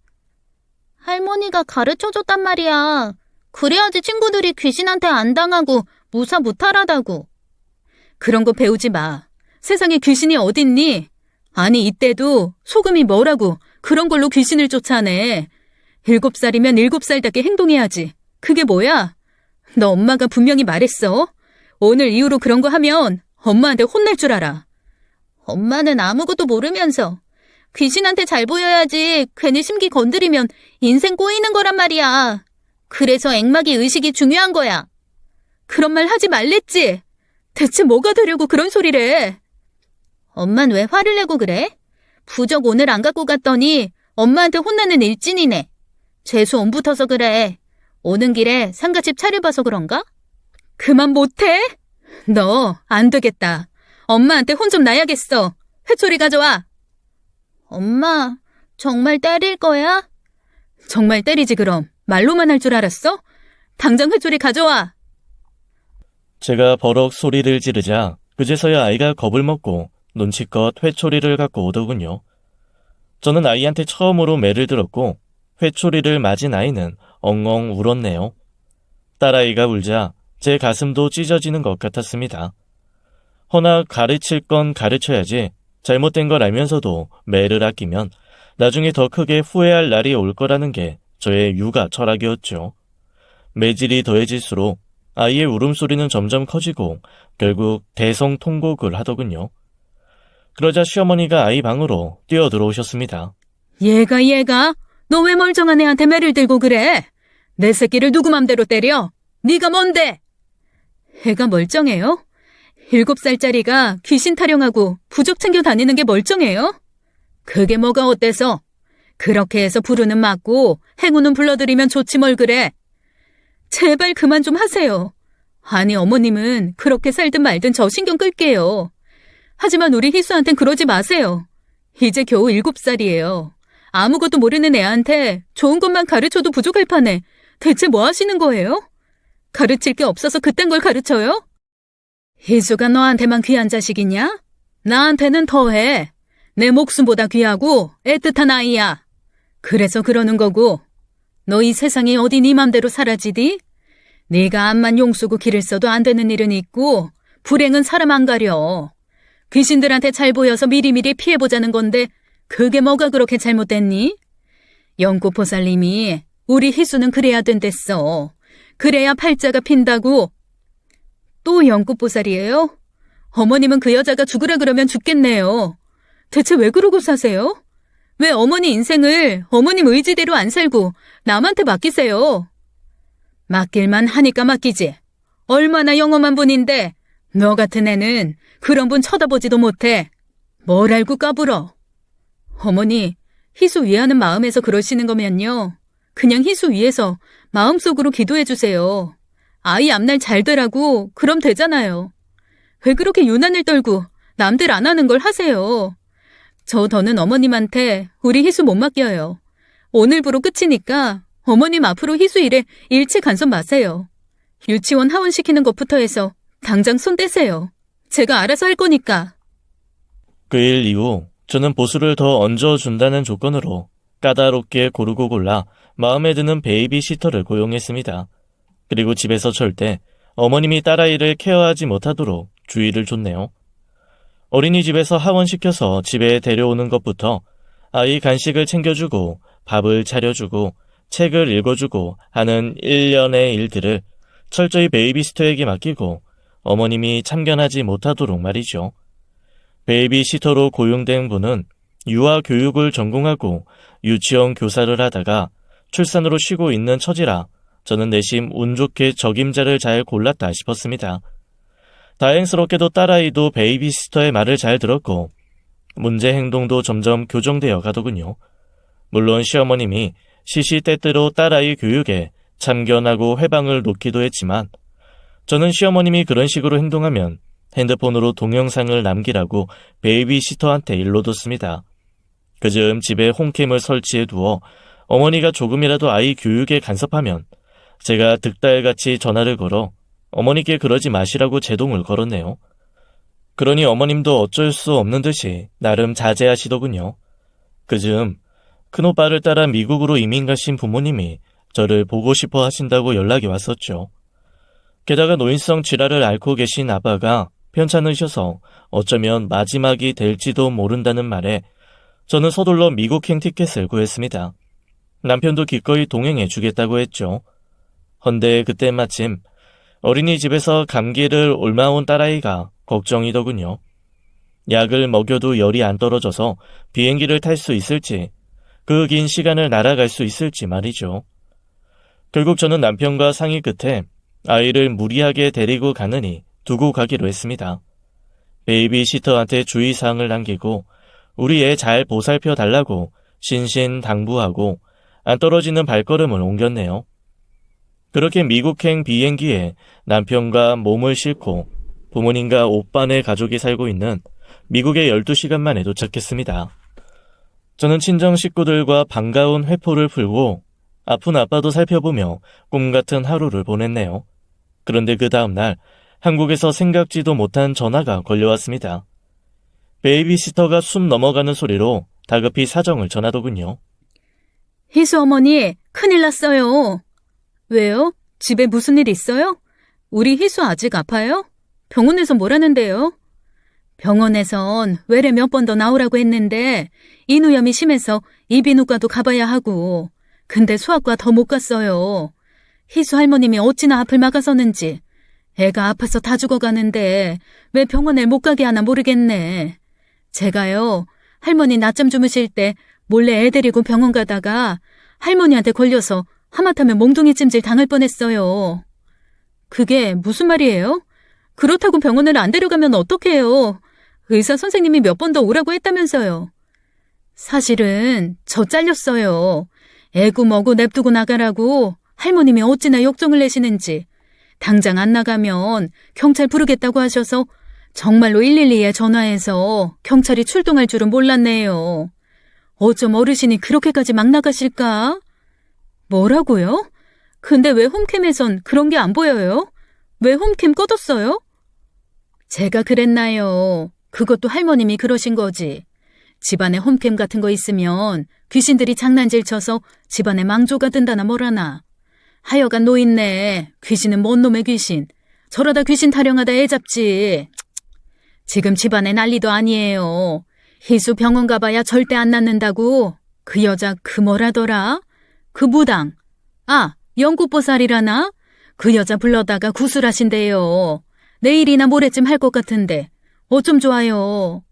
할머니가 가르쳐줬단 말이야. 그래야지 친구들이 귀신한테 안 당하고 무사 무탈하다고. 그런 거 배우지 마. 세상에 귀신이 어딨니? 아니 이때도 소금이 뭐라고 그런 걸로 귀신을 쫓아내. 7살이면 7살답게 행동해야지. 그게 뭐야? 너 엄마가 분명히 말했어. 오늘 이후로 그런 거 하면 엄마한테 혼낼 줄 알아. 엄마는 아무것도 모르면서 귀신한테 잘 보여야지 괜히 심기 건드리면 인생 꼬이는 거란 말이야. 그래서 액막이 의식이 중요한 거야. 그런 말 하지 말랬지? 대체 뭐가 되려고 그런 소리래? 엄만 왜 화를 내고 그래? 부적 오늘 안 갖고 갔더니 엄마한테 혼나는 일진이네. 재수 안 붙어서 그래. 오는 길에 상가집 차려봐서 그런가? 그만 못해? 너 안 되겠다. 엄마한테 혼 좀 나야겠어. 회초리 가져와. 엄마, 정말 때릴 거야? 정말 때리지 그럼. 말로만 할 줄 알았어? 당장 회초리 가져와. 제가 버럭 소리를 지르자 그제서야 아이가 겁을 먹고 눈치껏 회초리를 갖고 오더군요. 저는 아이한테 처음으로 매를 들었고 회초리를 맞은 아이는 엉엉 울었네요. 딸아이가 울자 제 가슴도 찢어지는 것 같았습니다. 허나 가르칠 건 가르쳐야지 잘못된 걸 알면서도 매를 아끼면 나중에 더 크게 후회할 날이 올 거라는 게 저의 육아 철학이었죠. 매질이 더해질수록 아이의 울음소리는 점점 커지고 결국 대성통곡을 하더군요. 그러자 시어머니가 아이 방으로 뛰어들어오셨습니다. 얘가 너 왜 멀쩡한 애한테 매를 들고 그래? 내 새끼를 누구 맘대로 때려? 네가 뭔데? 애가 멀쩡해요? 7살짜리가 귀신 타령하고 부적 챙겨 다니는 게 멀쩡해요? 그게 뭐가 어때서? 그렇게 해서 부르는 맞고 행운은 불러들이면 좋지 뭘 그래. 제발 그만 좀 하세요. 아니 어머님은 그렇게 살든 말든 저 신경 끌게요. 하지만 우리 희수한텐 그러지 마세요. 이제 겨우 7살이에요. 아무것도 모르는 애한테 좋은 것만 가르쳐도 부족할 판에 대체 뭐 하시는 거예요? 가르칠 게 없어서 그딴 걸 가르쳐요? 희수가 너한테만 귀한 자식이냐? 나한테는 더해. 내 목숨보다 귀하고 애틋한 아이야. 그래서 그러는 거고. 너 이 세상이 어디 네 맘대로 사라지디? 네가 암만 용쓰고 기를 써도 안 되는 일은 있고 불행은 사람 안 가려. 귀신들한테 잘 보여서 미리미리 피해보자는 건데 그게 뭐가 그렇게 잘못됐니? 연꽃보살님이 우리 희수는 그래야 된댔어. 그래야 팔자가 핀다고. 또 연꽃보살이에요? 어머님은 그 여자가 죽으라 그러면 죽겠네요. 대체 왜 그러고 사세요? 왜 어머니 인생을 어머님 의지대로 안 살고 남한테 맡기세요? 맡길만 하니까 맡기지. 얼마나 영험한 분인데 너 같은 애는 그런 분 쳐다보지도 못해. 뭘 알고 까불어. 어머니, 희수 위하는 마음에서 그러시는 거면요. 그냥 희수 위해서 마음속으로 기도해 주세요. 아이 앞날 잘 되라고 그럼 되잖아요. 왜 그렇게 유난을 떨고 남들 안 하는 걸 하세요. 저 더는 어머님한테 우리 희수 못 맡겨요. 오늘부로 끝이니까 어머님 앞으로 희수 일에 일체 간섭 마세요. 유치원 하원시키는 것부터 해서 당장 손 떼세요. 제가 알아서 할 거니까. 그 일 이후 저는 보수를 더 얹어준다는 조건으로 까다롭게 고르고 골라 마음에 드는 베이비시터를 고용했습니다. 그리고 집에서 절대 어머님이 딸아이를 케어하지 못하도록 주의를 줬네요. 어린이집에서 하원시켜서 집에 데려오는 것부터 아이 간식을 챙겨주고 밥을 차려주고 책을 읽어주고 하는 일련의 일들을 철저히 베이비시터에게 맡기고 어머님이 참견하지 못하도록 말이죠. 베이비시터로 고용된 분은 유아 교육을 전공하고 유치원 교사를 하다가 출산으로 쉬고 있는 처지라 저는 내심 운 좋게 적임자를 잘 골랐다 싶었습니다. 다행스럽게도 딸아이도 베이비시터의 말을 잘 들었고 문제 행동도 점점 교정되어 가더군요. 물론 시어머님이 시시때때로 딸아이 교육에 참견하고 회방을 놓기도 했지만 저는 시어머님이 그런 식으로 행동하면 핸드폰으로 동영상을 남기라고 베이비시터한테 일러뒀습니다. 그즈음 집에 홈캠을 설치해 두어 어머니가 조금이라도 아이 교육에 간섭하면 제가 득달같이 전화를 걸어 어머니께 그러지 마시라고 제동을 걸었네요. 그러니 어머님도 어쩔 수 없는 듯이 나름 자제하시더군요. 그즈음 큰오빠를 따라 미국으로 이민 가신 부모님이 저를 보고 싶어 하신다고 연락이 왔었죠. 게다가 노인성 질환을 앓고 계신 아빠가 편찮으셔서 어쩌면 마지막이 될지도 모른다는 말에 저는 서둘러 미국행 티켓을 구했습니다. 남편도 기꺼이 동행해 주겠다고 했죠. 헌데 그때 마침 어린이집에서 감기를 옮아온 딸아이가 걱정이더군요. 약을 먹여도 열이 안 떨어져서 비행기를 탈 수 있을지, 그 긴 시간을 날아갈 수 있을지 말이죠. 결국 저는 남편과 상의 끝에 아이를 무리하게 데리고 가느니 두고 가기로 했습니다. 베이비시터한테 주의사항을 남기고 우리 애 잘 보살펴 달라고 신신당부하고 안 떨어지는 발걸음을 옮겼네요. 그렇게 미국행 비행기에 남편과 몸을 싣고 부모님과 오빠네 가족이 살고 있는 미국에 12시간 만에 도착했습니다. 저는 친정 식구들과 반가운 회포를 풀고 아픈 아빠도 살펴보며 꿈 같은 하루를 보냈네요. 그런데 그 다음날 한국에서 생각지도 못한 전화가 걸려왔습니다. 베이비시터가 숨 넘어가는 소리로 다급히 사정을 전하더군요. 희수 어머니, 큰일 났어요. 왜요? 집에 무슨 일 있어요? 우리 희수 아직 아파요? 병원에서 뭐라는데요? 병원에선 외래 몇 번 더 나오라고 했는데 인후염이 심해서 이비인후과도 가봐야 하고, 근데 소아과 더 못 갔어요. 희수 할머님이 어찌나 앞을 막아서는지 애가 아파서 다 죽어가는데 왜 병원에 못 가게 하나 모르겠네. 제가요, 할머니 낮잠 주무실 때 몰래 애 데리고 병원 가다가 할머니한테 걸려서 하마터면 몽둥이 찜질 당할 뻔했어요. 그게 무슨 말이에요? 그렇다고 병원을 안 데려가면 어떡해요? 의사 선생님이 몇 번 더 오라고 했다면서요. 사실은 저 잘렸어요. 애구 머구 냅두고 나가라고 할머님이 어찌나 역정을 내시는지. 당장 안 나가면 경찰 부르겠다고 하셔서 정말로 112에 전화해서 경찰이 출동할 줄은 몰랐네요. 어쩜 어르신이 그렇게까지 막 나가실까? 뭐라고요? 근데 왜 홈캠에선 그런 게 안 보여요? 왜 홈캠 꺼뒀어요? 제가 그랬나요? 그것도 할머님이 그러신 거지. 집안에 홈캠 같은 거 있으면 귀신들이 장난질 쳐서 집안에 망조가 든다나 뭐라나. 하여간 노인네, 귀신은 뭔 놈의 귀신. 저러다 귀신 타령하다 애 잡지. 지금 집안에 난리도 아니에요. 희수 병원 가봐야 절대 안 낫는다고. 그 여자 그 뭐라더라? 그 무당. 아, 연꽃보살이라나? 그 여자 불러다가 구술하신대요. 내일이나 모레쯤 할 것 같은데 어쩜 좋아요.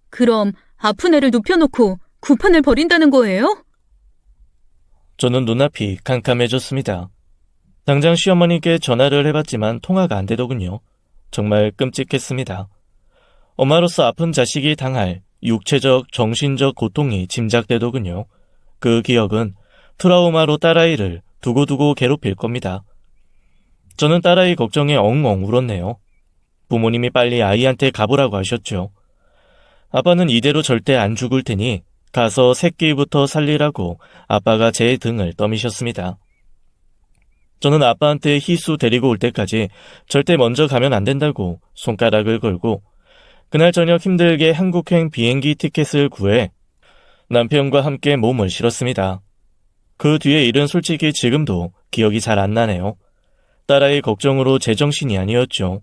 그럼 아픈 애를 눕혀놓고 구판을 벌인다는 거예요? 저는 눈앞이 캄캄해졌습니다. 당장 시어머니께 전화를 해봤지만 통화가 안 되더군요. 정말 끔찍했습니다. 엄마로서 아픈 자식이 당할 육체적, 정신적 고통이 짐작되더군요. 그 기억은 트라우마로 딸아이를 두고두고 괴롭힐 겁니다. 저는 딸아이 걱정에 엉엉 울었네요. 부모님이 빨리 아이한테 가보라고 하셨죠. 아빠는 이대로 절대 안 죽을 테니 가서 새끼부터 살리라고 아빠가 제 등을 떠미셨습니다. 저는 아빠한테 희수 데리고 올 때까지 절대 먼저 가면 안 된다고 손가락을 걸고 그날 저녁 힘들게 한국행 비행기 티켓을 구해 남편과 함께 몸을 실었습니다. 그 뒤의 일은 솔직히 지금도 기억이 잘 안 나네요. 딸아이 걱정으로 제정신이 아니었죠.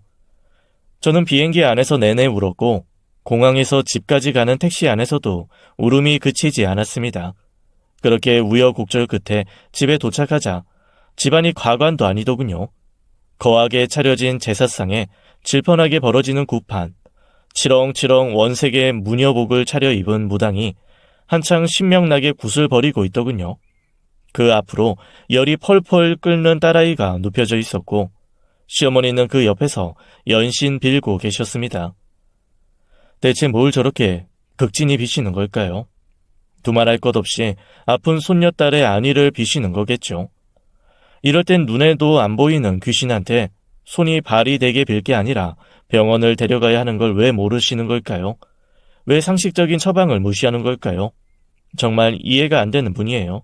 저는 비행기 안에서 내내 울었고 공항에서 집까지 가는 택시 안에서도 울음이 그치지 않았습니다. 그렇게 우여곡절 끝에 집에 도착하자 집안이 과관도 아니더군요. 거하게 차려진 제사상에 질펀하게 벌어지는 구판, 치렁치렁 원색의 무녀복을 차려입은 무당이 한창 신명나게 굿을 벌이고 있더군요. 그 앞으로 열이 펄펄 끓는 딸아이가 눕혀져 있었고 시어머니는 그 옆에서 연신 빌고 계셨습니다. 대체 뭘 저렇게 극진히 비시는 걸까요? 두말할 것 없이 아픈 손녀딸의 안위를 비시는 거겠죠. 이럴 땐 눈에도 안 보이는 귀신한테 손이 발이 되게 빌 게 아니라 병원을 데려가야 하는 걸 왜 모르시는 걸까요? 왜 상식적인 처방을 무시하는 걸까요? 정말 이해가 안 되는 분이에요.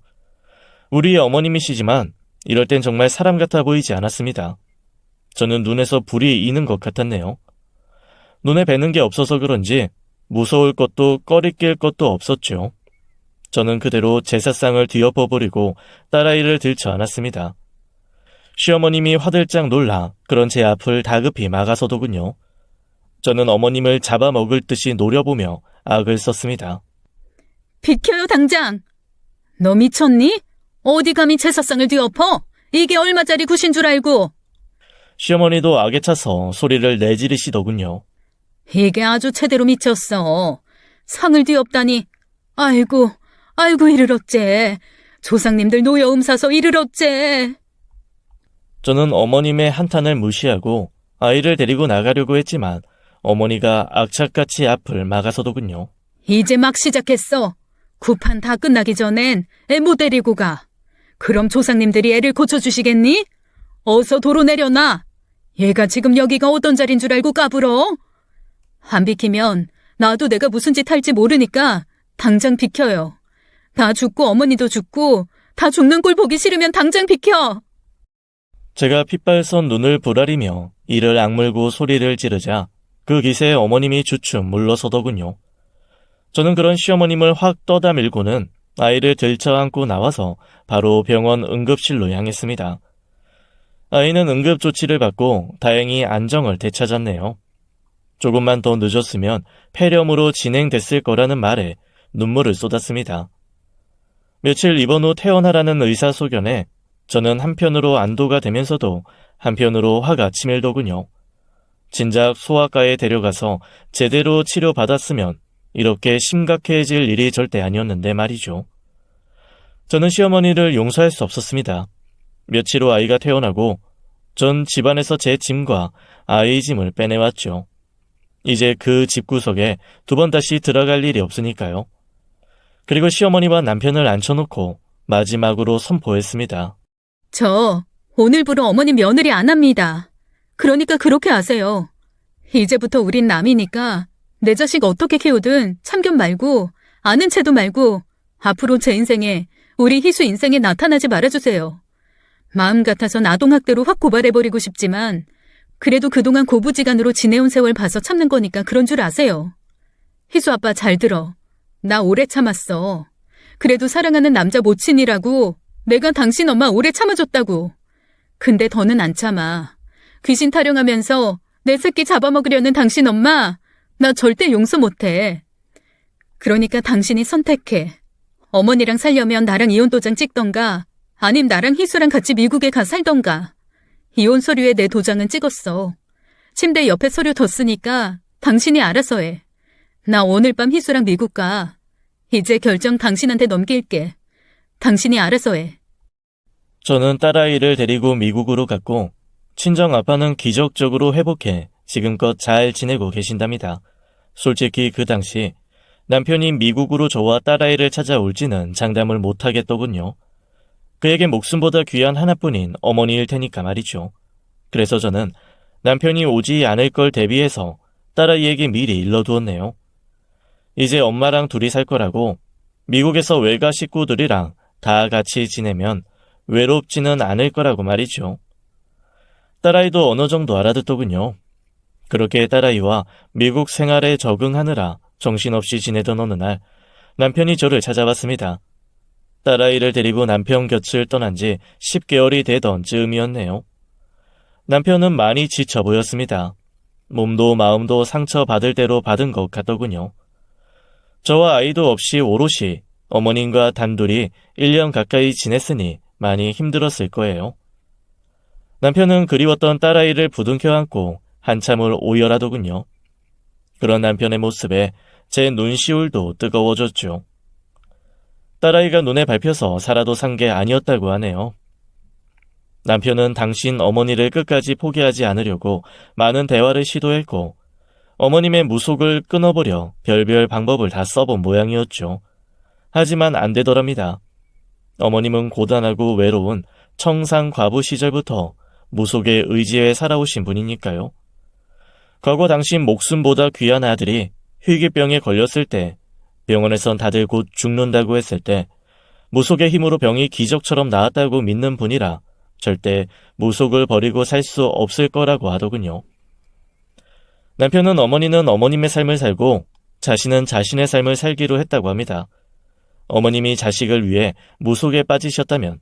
우리의 어머님이시지만 이럴 땐 정말 사람 같아 보이지 않았습니다. 저는 눈에서 불이 이는 것 같았네요. 눈에 뵈는 게 없어서 그런지 무서울 것도 꺼리낄 것도 없었죠. 저는 그대로 제사상을 뒤엎어버리고 딸아이를 들쳐 안았습니다. 시어머님이 화들짝 놀라 그런 제 앞을 다급히 막아서더군요. 저는 어머님을 잡아먹을 듯이 노려보며 악을 썼습니다. 비켜요 당장. 너 미쳤니? 어디 감히 제사상을 뒤엎어? 이게 얼마짜리 굿인 줄 알고. 시어머니도 악에 차서 소리를 내지르시더군요. 이게 아주 제대로 미쳤어. 상을 뒤엎다니. 아이고 이를 어째. 조상님들 노여움 사서 이를 어째. 저는 어머님의 한탄을 무시하고 아이를 데리고 나가려고 했지만 어머니가 악착같이 앞을 막아서더군요. 이제 막 시작했어. 구판 다 끝나기 전엔 애 못 데리고 가. 그럼 조상님들이 애를 고쳐주시겠니? 어서 도로 내려놔. 얘가 지금 여기가 어떤 자리인 줄 알고 까불어? 안 비키면 나도 내가 무슨 짓 할지 모르니까 당장 비켜요. 다 죽고 어머니도 죽고 다 죽는 꼴 보기 싫으면 당장 비켜! 제가 핏발선 눈을 부라리며 이를 악물고 소리를 지르자 그 기세에 어머님이 주춤 물러서더군요. 저는 그런 시어머님을 확 떠다 밀고는 아이를 들쳐안고 나와서 바로 병원 응급실로 향했습니다. 아이는 응급조치를 받고 다행히 안정을 되찾았네요. 조금만 더 늦었으면 폐렴으로 진행됐을 거라는 말에 눈물을 쏟았습니다. 며칠 입원 후 퇴원하라는 의사 소견에 저는 한편으로 안도가 되면서도 한편으로 화가 치밀더군요. 진작 소아과에 데려가서 제대로 치료받았으면 이렇게 심각해질 일이 절대 아니었는데 말이죠. 저는 시어머니를 용서할 수 없었습니다. 며칠 후 아이가 퇴원하고 전 집안에서 제 짐과 아이 짐을 빼내왔죠. 이제 그 집구석에 두 번 다시 들어갈 일이 없으니까요. 그리고 시어머니와 남편을 앉혀놓고 마지막으로 선포했습니다. 저 오늘부로 어머님 며느리 안 합니다. 그러니까 그렇게 하세요. 이제부터 우린 남이니까 내 자식 어떻게 키우든 참견 말고 아는 체도 말고 앞으로 제 인생에 우리 희수 인생에 나타나지 말아주세요. 마음 같아선 아동학대로 확 고발해버리고 싶지만 그래도 그동안 고부지간으로 지내온 세월 봐서 참는 거니까 그런 줄 아세요. 희수 아빠 잘 들어. 나 오래 참았어. 그래도 사랑하는 남자 모친이라고 내가 당신 엄마 오래 참아줬다고. 근데 더는 안 참아. 귀신 타령하면서 내 새끼 잡아먹으려는 당신 엄마 나 절대 용서 못해. 그러니까 당신이 선택해. 어머니랑 살려면 나랑 이혼 도장 찍던가 아님 나랑 희수랑 같이 미국에 가 살던가. 이혼 서류에 내 도장은 찍었어. 침대 옆에 서류 뒀으니까 당신이 알아서 해. 나 오늘 밤 희수랑 미국 가. 이제 결정 당신한테 넘길게. 당신이 알아서 해. 저는 딸아이를 데리고 미국으로 갔고 친정 아빠는 기적적으로 회복해 지금껏 잘 지내고 계신답니다. 솔직히 그 당시 남편이 미국으로 저와 딸아이를 찾아올지는 장담을 못하겠더군요. 그에게 목숨보다 귀한 하나뿐인 어머니일 테니까 말이죠. 그래서 저는 남편이 오지 않을 걸 대비해서 딸아이에게 미리 일러두었네요. 이제 엄마랑 둘이 살 거라고 미국에서 외가 식구들이랑 다 같이 지내면 외롭지는 않을 거라고 말이죠. 딸아이도 어느 정도 알아듣더군요. 그렇게 딸아이와 미국 생활에 적응하느라 정신없이 지내던 어느 날 남편이 저를 찾아왔습니다. 딸아이를 데리고 남편 곁을 떠난 지 10개월이 되던 즈음이었네요. 남편은 많이 지쳐 보였습니다. 몸도 마음도 상처받을 대로 받은 것 같더군요. 저와 아이도 없이 오롯이 어머님과 단둘이 1년 가까이 지냈으니 많이 힘들었을 거예요. 남편은 그리웠던 딸아이를 부둥켜 안고 한참을 오열하더군요. 그런 남편의 모습에 제 눈시울도 뜨거워졌죠. 딸아이가 눈에 밟혀서 살아도 산 게 아니었다고 하네요. 남편은 당신 어머니를 끝까지 포기하지 않으려고 많은 대화를 시도했고 어머님의 무속을 끊어보려 별별 방법을 다 써본 모양이었죠. 하지만 안 되더랍니다. 어머님은 고단하고 외로운 청상 과부 시절부터 무속에 의지해 살아오신 분이니까요. 과거 당신 목숨보다 귀한 아들이 희귀병에 걸렸을 때 병원에선 다들 곧 죽는다고 했을 때 무속의 힘으로 병이 기적처럼 나았다고 믿는 분이라 절대 무속을 버리고 살 수 없을 거라고 하더군요. 남편은 어머니는 어머님의 삶을 살고 자신은 자신의 삶을 살기로 했다고 합니다. 어머님이 자식을 위해 무속에 빠지셨다면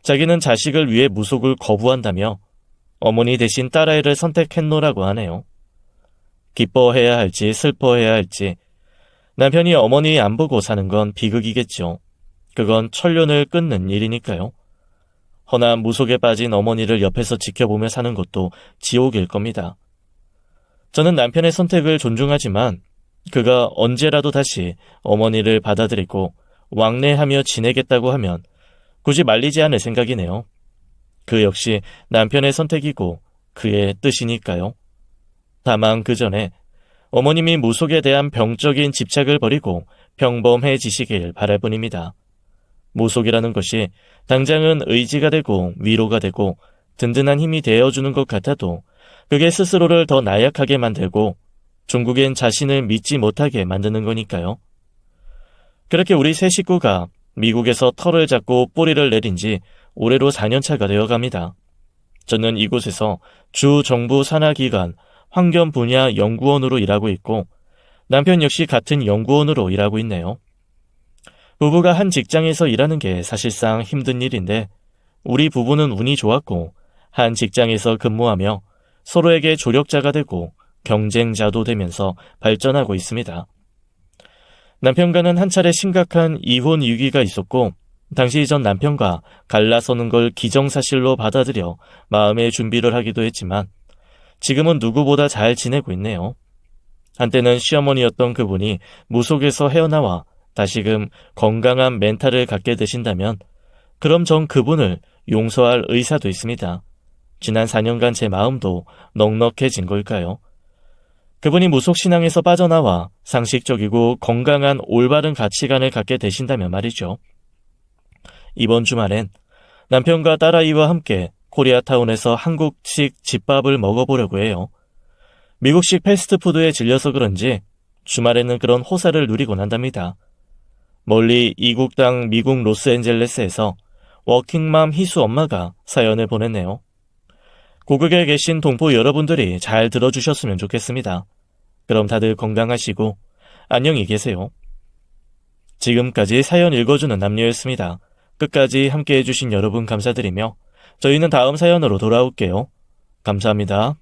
자기는 자식을 위해 무속을 거부한다며 어머니 대신 딸아이를 선택했노라고 하네요. 기뻐해야 할지 슬퍼해야 할지 남편이 어머니 안 보고 사는 건 비극이겠죠. 그건 천륜을 끊는 일이니까요. 허나 무속에 빠진 어머니를 옆에서 지켜보며 사는 것도 지옥일 겁니다. 저는 남편의 선택을 존중하지만 그가 언제라도 다시 어머니를 받아들이고 왕래하며 지내겠다고 하면 굳이 말리지 않을 생각이네요. 그 역시 남편의 선택이고 그의 뜻이니까요. 다만 그 전에 어머님이 무속에 대한 병적인 집착을 버리고 평범해지시길 바랄 뿐입니다. 무속이라는 것이 당장은 의지가 되고 위로가 되고 든든한 힘이 되어주는 것 같아도 그게 스스로를 더 나약하게 만들고 중국엔 자신을 믿지 못하게 만드는 거니까요. 그렇게 우리 세 식구가 미국에서 털을 잡고 뿌리를 내린 지 올해로 4년차가 되어갑니다. 저는 이곳에서 주 정부 산하기관 환경 분야 연구원으로 일하고 있고 남편 역시 같은 연구원으로 일하고 있네요. 부부가 한 직장에서 일하는 게 사실상 힘든 일인데 우리 부부는 운이 좋았고 한 직장에서 근무하며 서로에게 조력자가 되고 경쟁자도 되면서 발전하고 있습니다. 남편과는 한 차례 심각한 이혼 위기가 있었고 당시 전 남편과 갈라서는 걸 기정사실로 받아들여 마음의 준비를 하기도 했지만 지금은 누구보다 잘 지내고 있네요. 한때는 시어머니였던 그분이 무속에서 헤어나와 다시금 건강한 멘탈을 갖게 되신다면 그럼 전 그분을 용서할 의사도 있습니다. 지난 4년간 제 마음도 넉넉해진 걸까요? 그분이 무속신앙에서 빠져나와 상식적이고 건강한 올바른 가치관을 갖게 되신다면 말이죠. 이번 주말엔 남편과 딸아이와 함께 코리아타운에서 한국식 집밥을 먹어보려고 해요. 미국식 패스트푸드에 질려서 그런지 주말에는 그런 호사를 누리곤 한답니다. 멀리 이국 땅 미국 로스앤젤레스에서 워킹맘 희수 엄마가 사연을 보냈네요. 고국에 계신 동포 여러분들이 잘 들어주셨으면 좋겠습니다. 그럼 다들 건강하시고 안녕히 계세요. 지금까지 사연 읽어주는 남녀였습니다. 끝까지 함께해 주신 여러분 감사드리며 저희는 다음 사연으로 돌아올게요. 감사합니다.